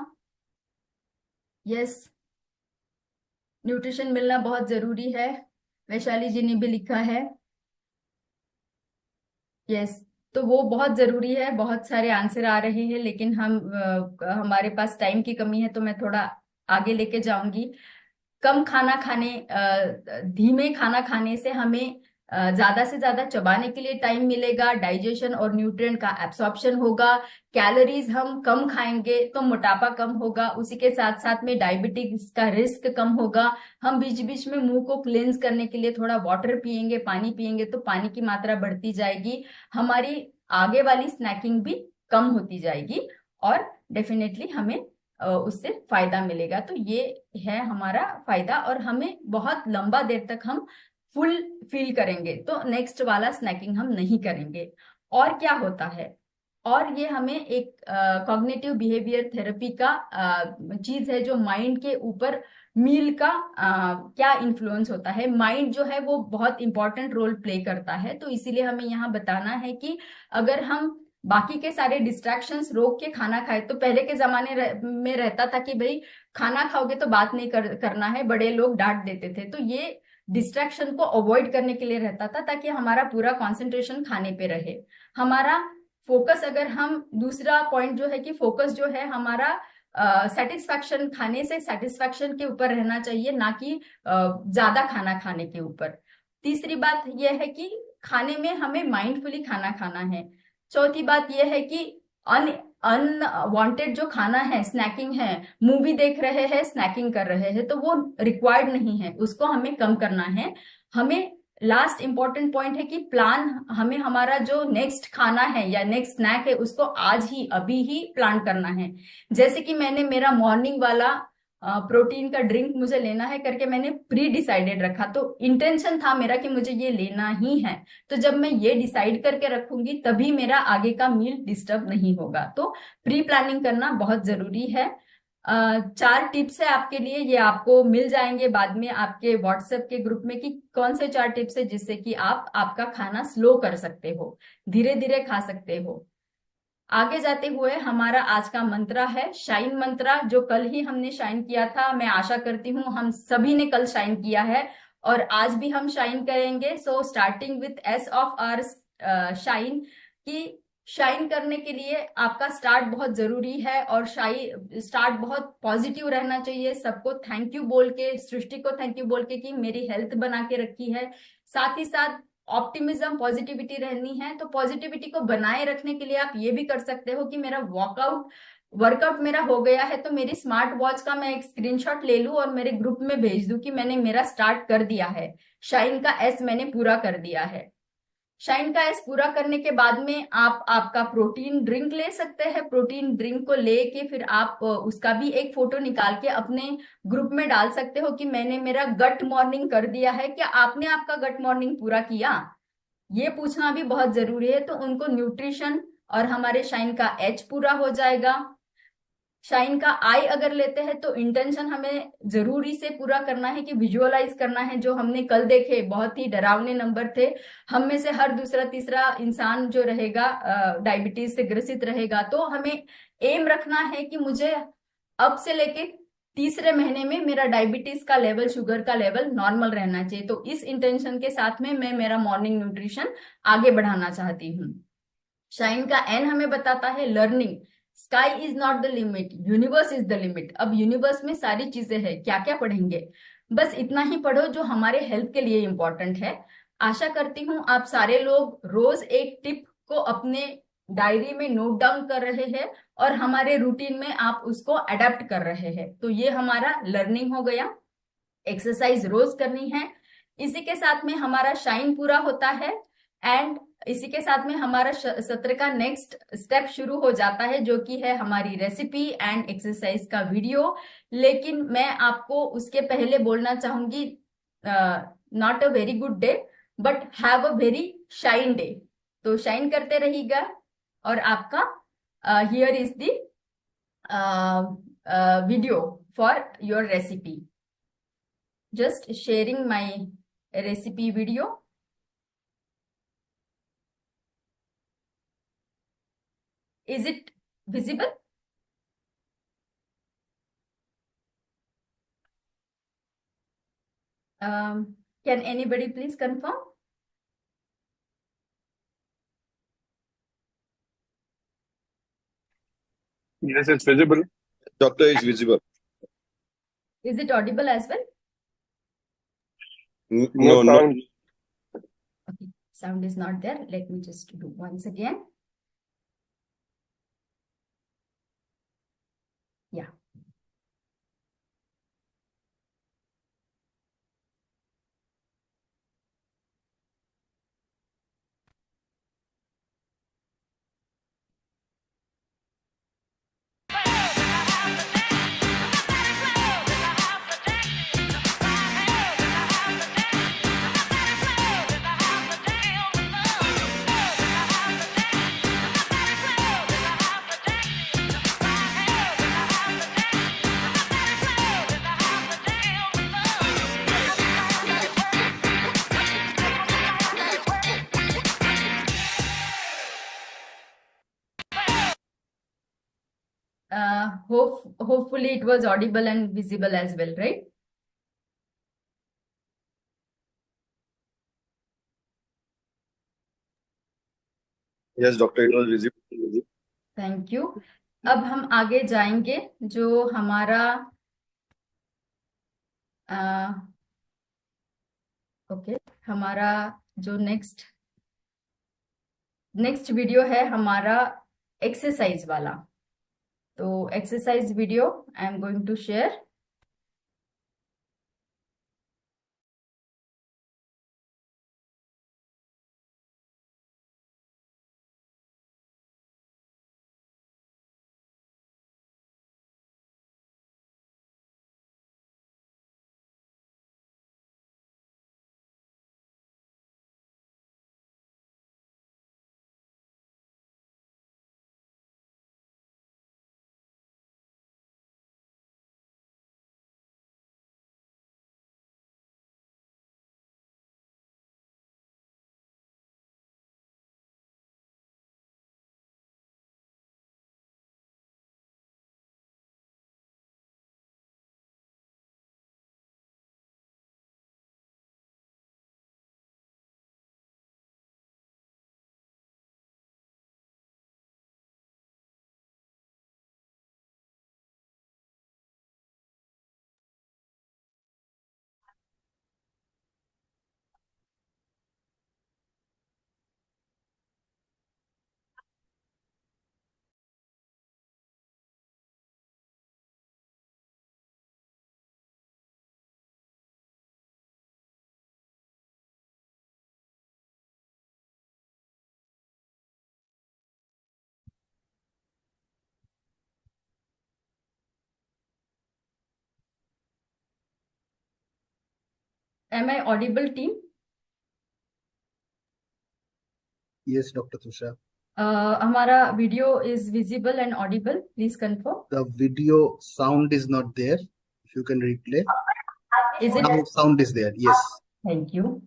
यस, न्यूट्रिशन मिलना बहुत जरूरी है। वैशाली जी ने भी लिखा है। यस, तो वो बहुत जरूरी है। बहुत सारे आंसर आ रहे हैं लेकिन हमारे पास टाइम की कमी है तो मैं थोड़ा आगे लेके जाऊंगी। कम खाना खाने, धीमे खाना खाने से हमें ज्यादा से ज्यादा चबाने के लिए टाइम मिलेगा, डाइजेशन और न्यूट्रिएंट का एब्सॉर्प्शन होगा। कैलोरीज हम कम खाएंगे तो मोटापा कम होगा, उसी के साथ साथ में डायबिटीज का रिस्क कम होगा। हम बीच बीच में मुंह को क्लेंज करने के लिए थोड़ा वाटर पियेंगे, पानी पियेंगे तो पानी की मात्रा बढ़ती जाएगी, हमारी आगे वाली स्नैकिंग भी कम होती जाएगी, और डेफिनेटली हमें उससे फायदा मिलेगा। तो ये है हमारा फायदा, और हमें बहुत लंबा देर तक हम फुल फील करेंगे तो नेक्स्ट वाला स्नैकिंग हम नहीं करेंगे। और क्या होता है, और ये हमें एक कॉग्निटिव बिहेवियर थेरेपी का चीज है जो माइंड के ऊपर मील का क्या इन्फ्लुएंस होता है। माइंड जो है वो बहुत इंपॉर्टेंट रोल प्ले करता है, तो इसीलिए हमें यहाँ बताना है कि अगर हम बाकी के सारे डिस्ट्रैक्शंस रोक के खाना खाए, तो पहले के जमाने में रहता था कि भाई खाना खाओगे तो बात नहीं करना है, बड़े लोग डांट देते थे, तो ये डिस्ट्रैक्शन को अवॉइड करने के लिए रहता था ताकि हमारा पूरा कंसंट्रेशन खाने पे रहे। हमारा फोकस, अगर हम दूसरा पॉइंट जो है कि फोकस जो है हमारा सेटिस्फैक्शन, खाने से सेटिस्फैक्शन के ऊपर रहना चाहिए, ना कि ज्यादा खाना खाने के ऊपर। तीसरी बात यह है कि खाने में हमें माइंडफुली खाना खाना है। चौथी बात यह है कि अन अनवांटेड जो खाना है, स्नैकिंग है, मूवी देख रहे हैं स्नैकिंग कर रहे हैं, तो वो रिक्वायर्ड नहीं है, उसको हमें कम करना है। हमें लास्ट इंपॉर्टेंट पॉइंट है कि प्लान, हमें हमारा जो नेक्स्ट खाना है या नेक्स्ट स्नैक है उसको आज ही अभी ही प्लान करना है। जैसे कि मैंने मेरा मॉर्निंग वाला प्रोटीन का ड्रिंक मुझे लेना है करके मैंने प्री डिसाइडेड रखा, तो इंटेंशन था मेरा कि मुझे ये लेना ही है। तो जब मैं ये डिसाइड करके रखूंगी तभी मेरा आगे का मील डिस्टर्ब नहीं होगा। तो प्री प्लानिंग करना बहुत जरूरी है। 4 टिप्स है आपके लिए, ये आपको मिल जाएंगे बाद में आपके व्हाट्सएप के ग्रुप में कि कौन से 4 टिप्स है जिससे कि आप आपका खाना स्लो कर सकते हो, धीरे धीरे खा सकते हो। आगे जाते हुए हमारा आज का मंत्रा है शाइन मंत्रा, जो कल ही हमने शाइन किया था। मैं आशा करती हूँ हम सभी ने कल शाइन किया है और आज भी हम शाइन करेंगे। So starting with S of our shine, की शाइन करने के लिए आपका स्टार्ट बहुत जरूरी है, और स्टार्ट बहुत पॉजिटिव रहना चाहिए। सबको थैंक यू बोल के, सृष्टि को थैंक यू बोल के कि मेरी हेल्थ बना के रखी है। साथ ही साथ ऑप्टिमिज्म, पॉजिटिविटी रहनी है। तो पॉजिटिविटी को बनाए रखने के लिए आप ये भी कर सकते हो कि मेरा वर्कआउट मेरा हो गया है तो मेरी स्मार्ट वॉच का मैं एक स्क्रीनशॉट ले लूं और मेरे ग्रुप में भेज दूं कि मैंने मेरा स्टार्ट कर दिया है, शाइन का एस मैंने पूरा कर दिया है। शाइन का एस पूरा करने के बाद में आप आपका प्रोटीन ड्रिंक ले सकते हैं। प्रोटीन ड्रिंक को लेके फिर आप उसका भी एक फोटो निकाल के अपने ग्रुप में डाल सकते हो कि मैंने मेरा गट मॉर्निंग कर दिया है। क्या आपने आपका गट मॉर्निंग पूरा किया, ये पूछना भी बहुत जरूरी है। तो उनको न्यूट्रिशन और हमारे शाइन का एच पूरा हो जाएगा। शाइन का आई अगर लेते हैं तो इंटेंशन हमें जरूरी से पूरा करना है कि विजुअलाइज करना है। जो हमने कल देखे बहुत ही डरावने नंबर थे। हम में से हर दूसरा तीसरा इंसान जो रहेगा डायबिटीज से ग्रसित रहेगा, तो हमें एम रखना है कि मुझे अब से लेके तीसरे महीने में मेरा डायबिटीज का लेवल, शुगर का लेवल नॉर्मल रहना चाहिए। तो इस इंटेंशन के साथ में मैं मेरा मॉर्निंग न्यूट्रिशन आगे बढ़ाना चाहती हूँ। शाइन का एन हमें बताता है learning. Sky is not the limit, universe is the limit. अब यूनिवर्स में सारी चीजें हैं, क्या क्या पढ़ेंगे, बस इतना ही पढ़ो जो हमारे हेल्थ के लिए इंपॉर्टेंट है। आशा करती हूँ आप सारे लोग रोज एक टिप को अपने डायरी में नोट डाउन कर रहे हैं और हमारे रूटीन में आप उसको अडेप्ट कर रहे हैं। तो ये हमारा लर्निंग हो गया। एक्सरसाइज रोज करनी है। इसी के साथ में हमारा शाइन पूरा होता है। एंड इसी के साथ में हमारा सत्र का नेक्स्ट स्टेप शुरू हो जाता है, जो कि है हमारी रेसिपी एंड एक्सरसाइज का वीडियो। लेकिन मैं आपको उसके पहले बोलना चाहूंगी, not a very good day but have a very shine day. तो शाइन करते रहिएगा। और आपका here is the video for your recipe. Just sharing my recipe video. Is it visible? Can anybody please confirm? Yes, it's visible. Doctor is visible. Is it audible as well? No No. sound. Okay, sound is not there. Let me just do once again. Yeah. Hopefully it was audible and visible as well, right? Yes, doctor, it was visible. Thank you. अब हम आगे जाएंगे। जो हमारा okay, हमारा जो next video है हमारा एक्सरसाइज वाला। तो exercise video I am going to share. Am I audible, team? Yes, Dr. Tushar. हमारा video is visible and audible. Please confirm. The video sound is not there. If you can replay. Is it? Now sound is there. Yes. Thank you.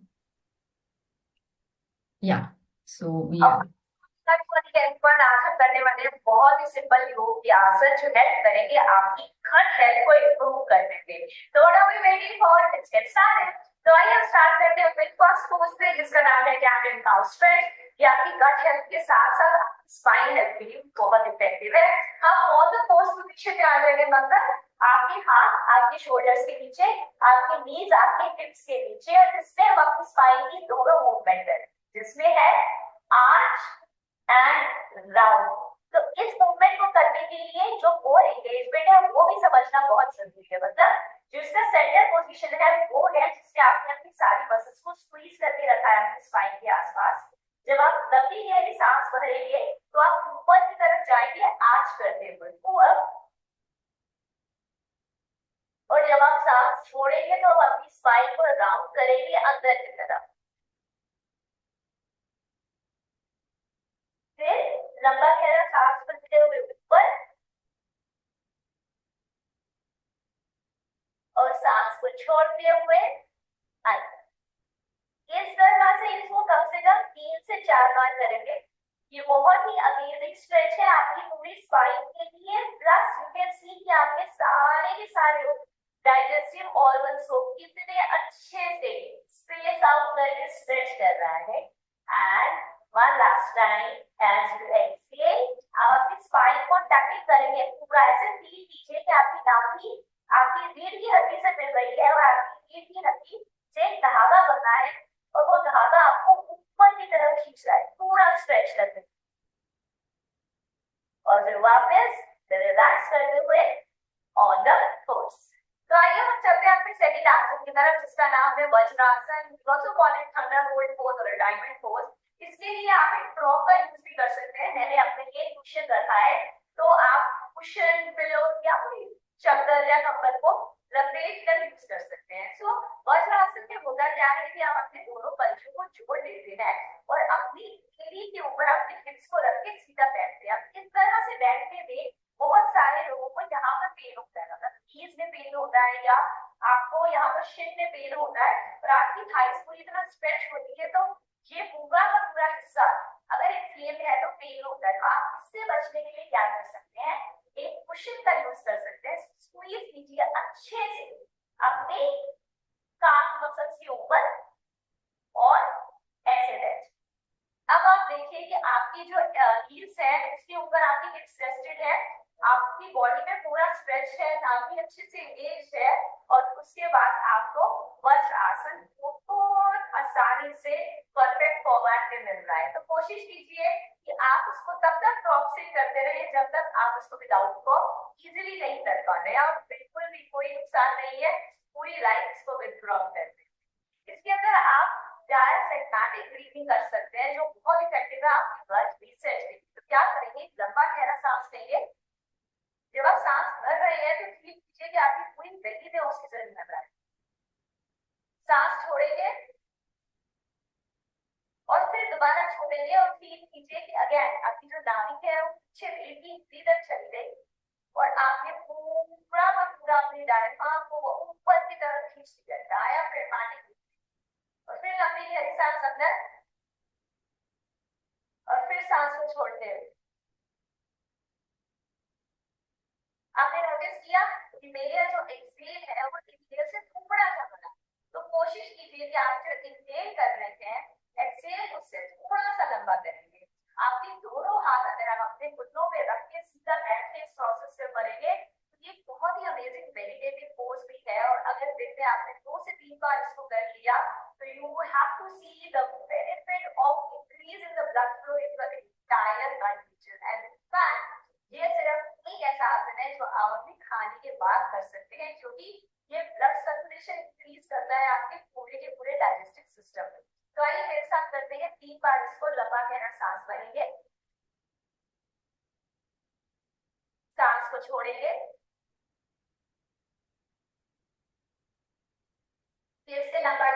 Yeah. So yeah. पर आसन करने वाले बहुत ही simple योग के आसन जो हेल्प करेंगे आपकी गट हेल्थ को इंप्रूव करने के लिए। तो what are we waiting for? Let's get started. तो आइए हम स्टार्ट करते हैं विद फर्स्ट पोज से, जिसका नाम है कैट एंड काउ स्ट्रेच। ये आपकी गट हेल्थ के साथ साथ स्पाइन हेल्थ के लिए बहुत इफेक्टिव है। हम ऑन द पोज के पीछे ध्यान देंगे, मतलब आपके हाथ आपके शोल्डर्स के नीचे, आपके नीज आपके हिप्स के नीचे, और जिसमें हम अपनी स्पाइन की दोनों मूवमेंट करें, जिसमें है आर्च एंड राउंड। तो इस मूवमेंट को करने के लिए जो कोर एंगेजमेंट है वो भी समझना बहुत जरूरी है। मतलब जिसका सेंटर पोजीशन है वो है जिससे आपने अपनी सारी मसल्स को स्क्वीज करके रखा है अपनी स्पाइन के आसपास। जब आप लंबी गहरी सांस भरेंगे तो आप ऊपर की तरफ जाएंगे आर्च करते हुए ऊपर, और जब आप सांस छोड़ेंगे तो आप अपनी स्पाइन को राउंड करेंगे अंदर की तरफ। फिर लंबा गहरा सांस भरते हुए ऊपर और सांस को छोड़ते हुए अंदर। इस तरह से इसको कम से कम 3 से 4 बार करेंगे। ये बहुत ही अमेजिंग स्ट्रेच है आपकी पूरी स्पाइन के लिए। प्लस यू कैन सी कि आपके सारे के सारे डाइजेस्टिव ऑर्गन्स को कितने अच्छे से स्पेस आउट करके स्ट्रेच कर रहा है। And one last time as you exhale, आप अपनी स्पाइन को टैपिंग करेंगे पूरा। ऐसे फील कीजिए कि आपकी नाभि आपकी रीढ़ की हड्डी से मिल रही है और आपकी रीढ़ की हड्डी से धागा बना है और वो धागा आपको ऊपर की तरफ खींच रहा है, पूरा स्ट्रेच करते और फिर वापस रिलैक्स करते हुए ऑन द पोज। तो आइए हम चलते हैं अपने सेकंड आसन की तरफ, जिसका नाम है vajrasana, also called it thunderbolt pose और डायमंड पोज। इसके लिए आप एक फ्रॉक का यूज भी कर सकते हैं। मैंने अपने लिए कुशन रखा है, तो आप कुशन, पिलो या कोई चादर या कंबल को लपेट कर यूज कर सकते हैं। सो वज्रासन में होता क्या है कि आप अपने दोनों पलकों को जोड़ लेते हैं और अपनी एड़ी के ऊपर अपने हिप्स को रख के सीधा बैठते हैं। इस तरह से बैठने में बहुत सारे लोगों को यहाँ पर पेन होता है, मतलब नीज में पेन होता है या आपको यहाँ पर शिन में पेन होता है और आपकी थाइस पूरी तरह स्ट्रेच होती है, तो ये पूरा का पूरा हिस्सा अगर इन्फ्लेम है तो पेन होता है। आप इससे बचने के लिए क्या कर सकते हैं? एक कुशन का यूज कर सकते हैं। स्क्वीज कीजिए अच्छे से अपने कान मसल्स के ऊपर और ऐसे बैठ। अब आप देखिए कि आपकी जो हील्स है उसके ऊपर आपकी हिप्स रेस्टेड है, आपकी बॉडी में पूरा स्ट्रेच है, नाभि अच्छे से एंगेज है, और उसके बाद आपको वज्र आसन बहुत आसानी से परफेक्ट फॉर्मेट में मिल रहा है। तो कोशिश कीजिए कि आप उसको तब तक ड्रॉप से करते रहिए जब तक आप उसको विदाउट को इजीली नहीं कर पा रहे। आप बिल्कुल भी कोई नुकसान नहीं है, पूरी लाइफ इसको विथड्रॉ करते। इसके अंदर आप डायफ्रैग्मेटिक ब्रीथिंग कर सकते हैं जो बहुत इफेक्टिव है आपकी ब्लड रीसेट के लिए। तो क्या करेंगे? लंबा गहरा सांस लेंगे। जब आप सांस भर रहे हैं तो फील कीजिए कि आपकी पूरी बॉडी में ऑक्सीजन मिल रहा है। सांस छोड़ेंगे और फिर दोबारा छोड़ेंगे और फील कीजिए कि अगेन आपकी जो नाभि है वो पीछे भीतर चली गई और आपने पूरा का पूरा अपने डायफ्राम को ऊपर की तरफ खींच लिया, डायफ्रैग्मेटिक। और फिर लंबी गहरी सांस अंदर और फिर सांस को छोड़ते हुए। आपने नोटिस किया कि मेरा जो एक्सहेल है वो इनहेल से थोड़ा सा बड़ा, तो कोशिश कीजिए कि आप जो इनहेल कर रहे हैं एक्सहेल उससे थोड़ा सा लंबा करेंगे। आपके दोनों हाथ अगर आप अपने घुटनों पे रख के सीधा बैठ के इस प्रोसेस से करेंगे तो ये बहुत ही अमेजिंग मेडिटेटिव पोज भी है। और अगर दिन में आपने 2 से 3 बार इसको कर लिया तो you have to see the benefit of increase in the blood flow in the entire body region. And in fact ये सिर्फ एक ऐसा आसन है जो आप अपने खाने के बाद कर सकते हैं, क्योंकि ये ब्लड सर्कुलेशन इंक्रीज करता है आपके पूरे के पूरे डाइजेस्टिव सिस्टम में। तो आइए मेरे साथ करते हैं 3 बार इसको। लंबा गहरा सांस भरेंगे, सांस को छोड़ेंगे, फिर से लंबा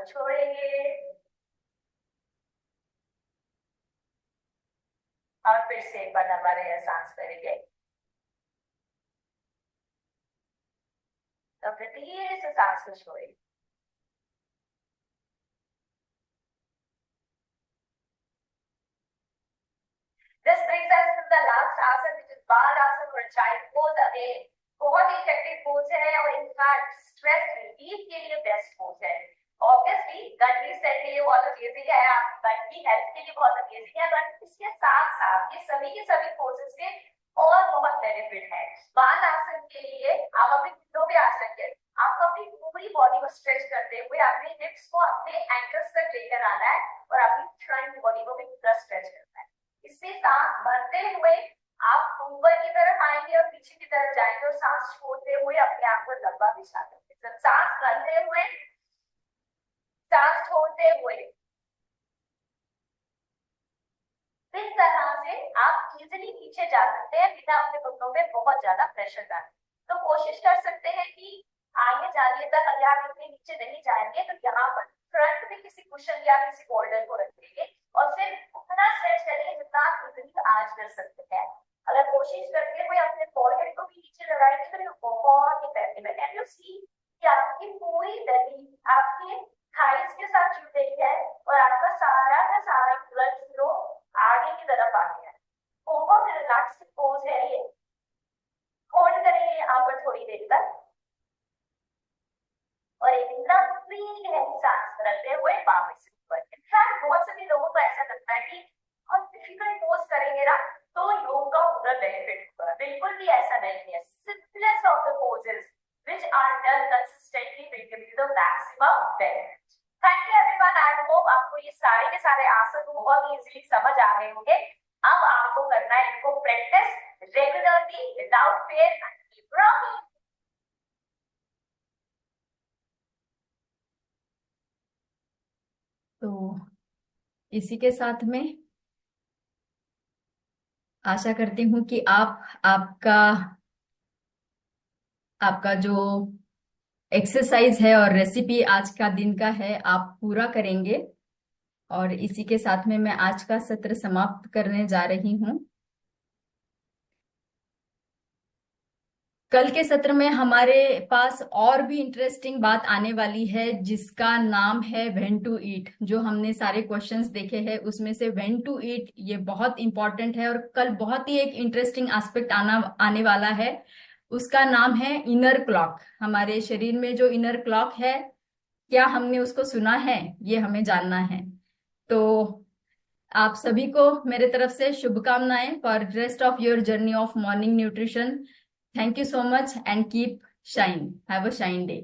को छोड़ेंगे और फिर से एक बार लंबा रहे सांस करेंगे। तो फिर धीरे से सांस को छोड़ेंगे। This brings us to the last asana, which is Balasana or child pose. Again, बहुत ही इफेक्टिव पोज है और इनफैक्ट स्ट्रेस रिलीफ के लिए बेस्ट पोज है। ऑब्वियसली गट रीसेट के लिए बहुत अमेजिंग है, आपकी गट की हेल्थ के लिए बहुत अमेजिंग है, बट इसके साथ साथ ये सभी के सभी पोजेस के और बहुत बेनिफिट है। बाल आसन के लिए आप अपने घुटनों पे आ सकते हैं, आपको अपनी पूरी बॉडी को स्ट्रेच करते हुए अपने हिप्स को अपने एंकल्स तक लेकर आना है और अपनी फ्रंट बॉडी को भी पूरा स्ट्रेच करना है। इससे सांस भरते हुए आप ऊपर की तरफ आएंगे और पीछे की तरफ जाएंगे और सांस छोड़ते हुए अपने आप को लंबा बिछा देंगे। जब सांस भरते हुए सांस छोड़ते हुए इस तरह से आप इजीली पीछे जा सकते हैं बिना अपने घुटनों पे बहुत ज्यादा प्रेशर डालें। तो कोशिश कर सकते हैं कि आगे जाने तक अगर आप इतने नीचे नहीं जाएंगे तो यहाँ पर फ्रंट में किसी कुशन या किसी बोल्डर को रखेंगे और फिर उतना स्ट्रेच करेंगे जितना आप इजीली आज कर सकते हैं। अगर कोशिश करते हुए अपने फॉरहेड को भी नीचे लगाएंगे तो ये बहुत इफेक्टिव है। कैन यू सी कि आपकी पूरी बेली आपके थाइस के साथ जुड़ गई है और आपका सारा का सारा ब्लड फ्लो आगे की तरफ आ गया है। बहुत रिलैक्स पोज है ये। होल्ड करेंगे यहाँ पर थोड़ी देर तक और एक लंबी गहरी सांस रखते हुए वापस ऊपर। इनफैक्ट बहुत सभी लोगों को ऐसा लगता है कि बहुत डिफिकल्ट पोज करेंगे ना तो योग का पूरा बेनिफिट होगा। बिल्कुल भी ऐसा नहीं है। Simplest of the poses which are done consistently will give you the maximum benefit. Thank you everyone. I hope आपको ये सारे के सारे आसन बहुत इजीली समझ आ गए होंगे। अब आपको करना है इनको practice regularly without fair and keep rocking. तो इसी के साथ में आशा करती हूँ कि आपका जो एक्सरसाइज है और रेसिपी आज का दिन का है आप पूरा करेंगे। और इसी के साथ में मैं आज का सत्र समाप्त करने जा रही हूँ। कल के सत्र में हमारे पास और भी इंटरेस्टिंग बात आने वाली है जिसका नाम है व्हेन टू ईट। जो हमने सारे क्वेश्चंस देखे हैं उसमें से व्हेन टू ईट ये बहुत इंपॉर्टेंट है और कल बहुत ही एक इंटरेस्टिंग एस्पेक्ट आने वाला है। उसका नाम है इनर क्लॉक। हमारे शरीर में जो इनर क्लॉक है क्या हमने उसको सुना है, ये हमें जानना है। तो आप सभी को मेरे तरफ से शुभकामनाएं for rest of your journey of morning nutrition. Thank you so much and keep shine. Have a shine day.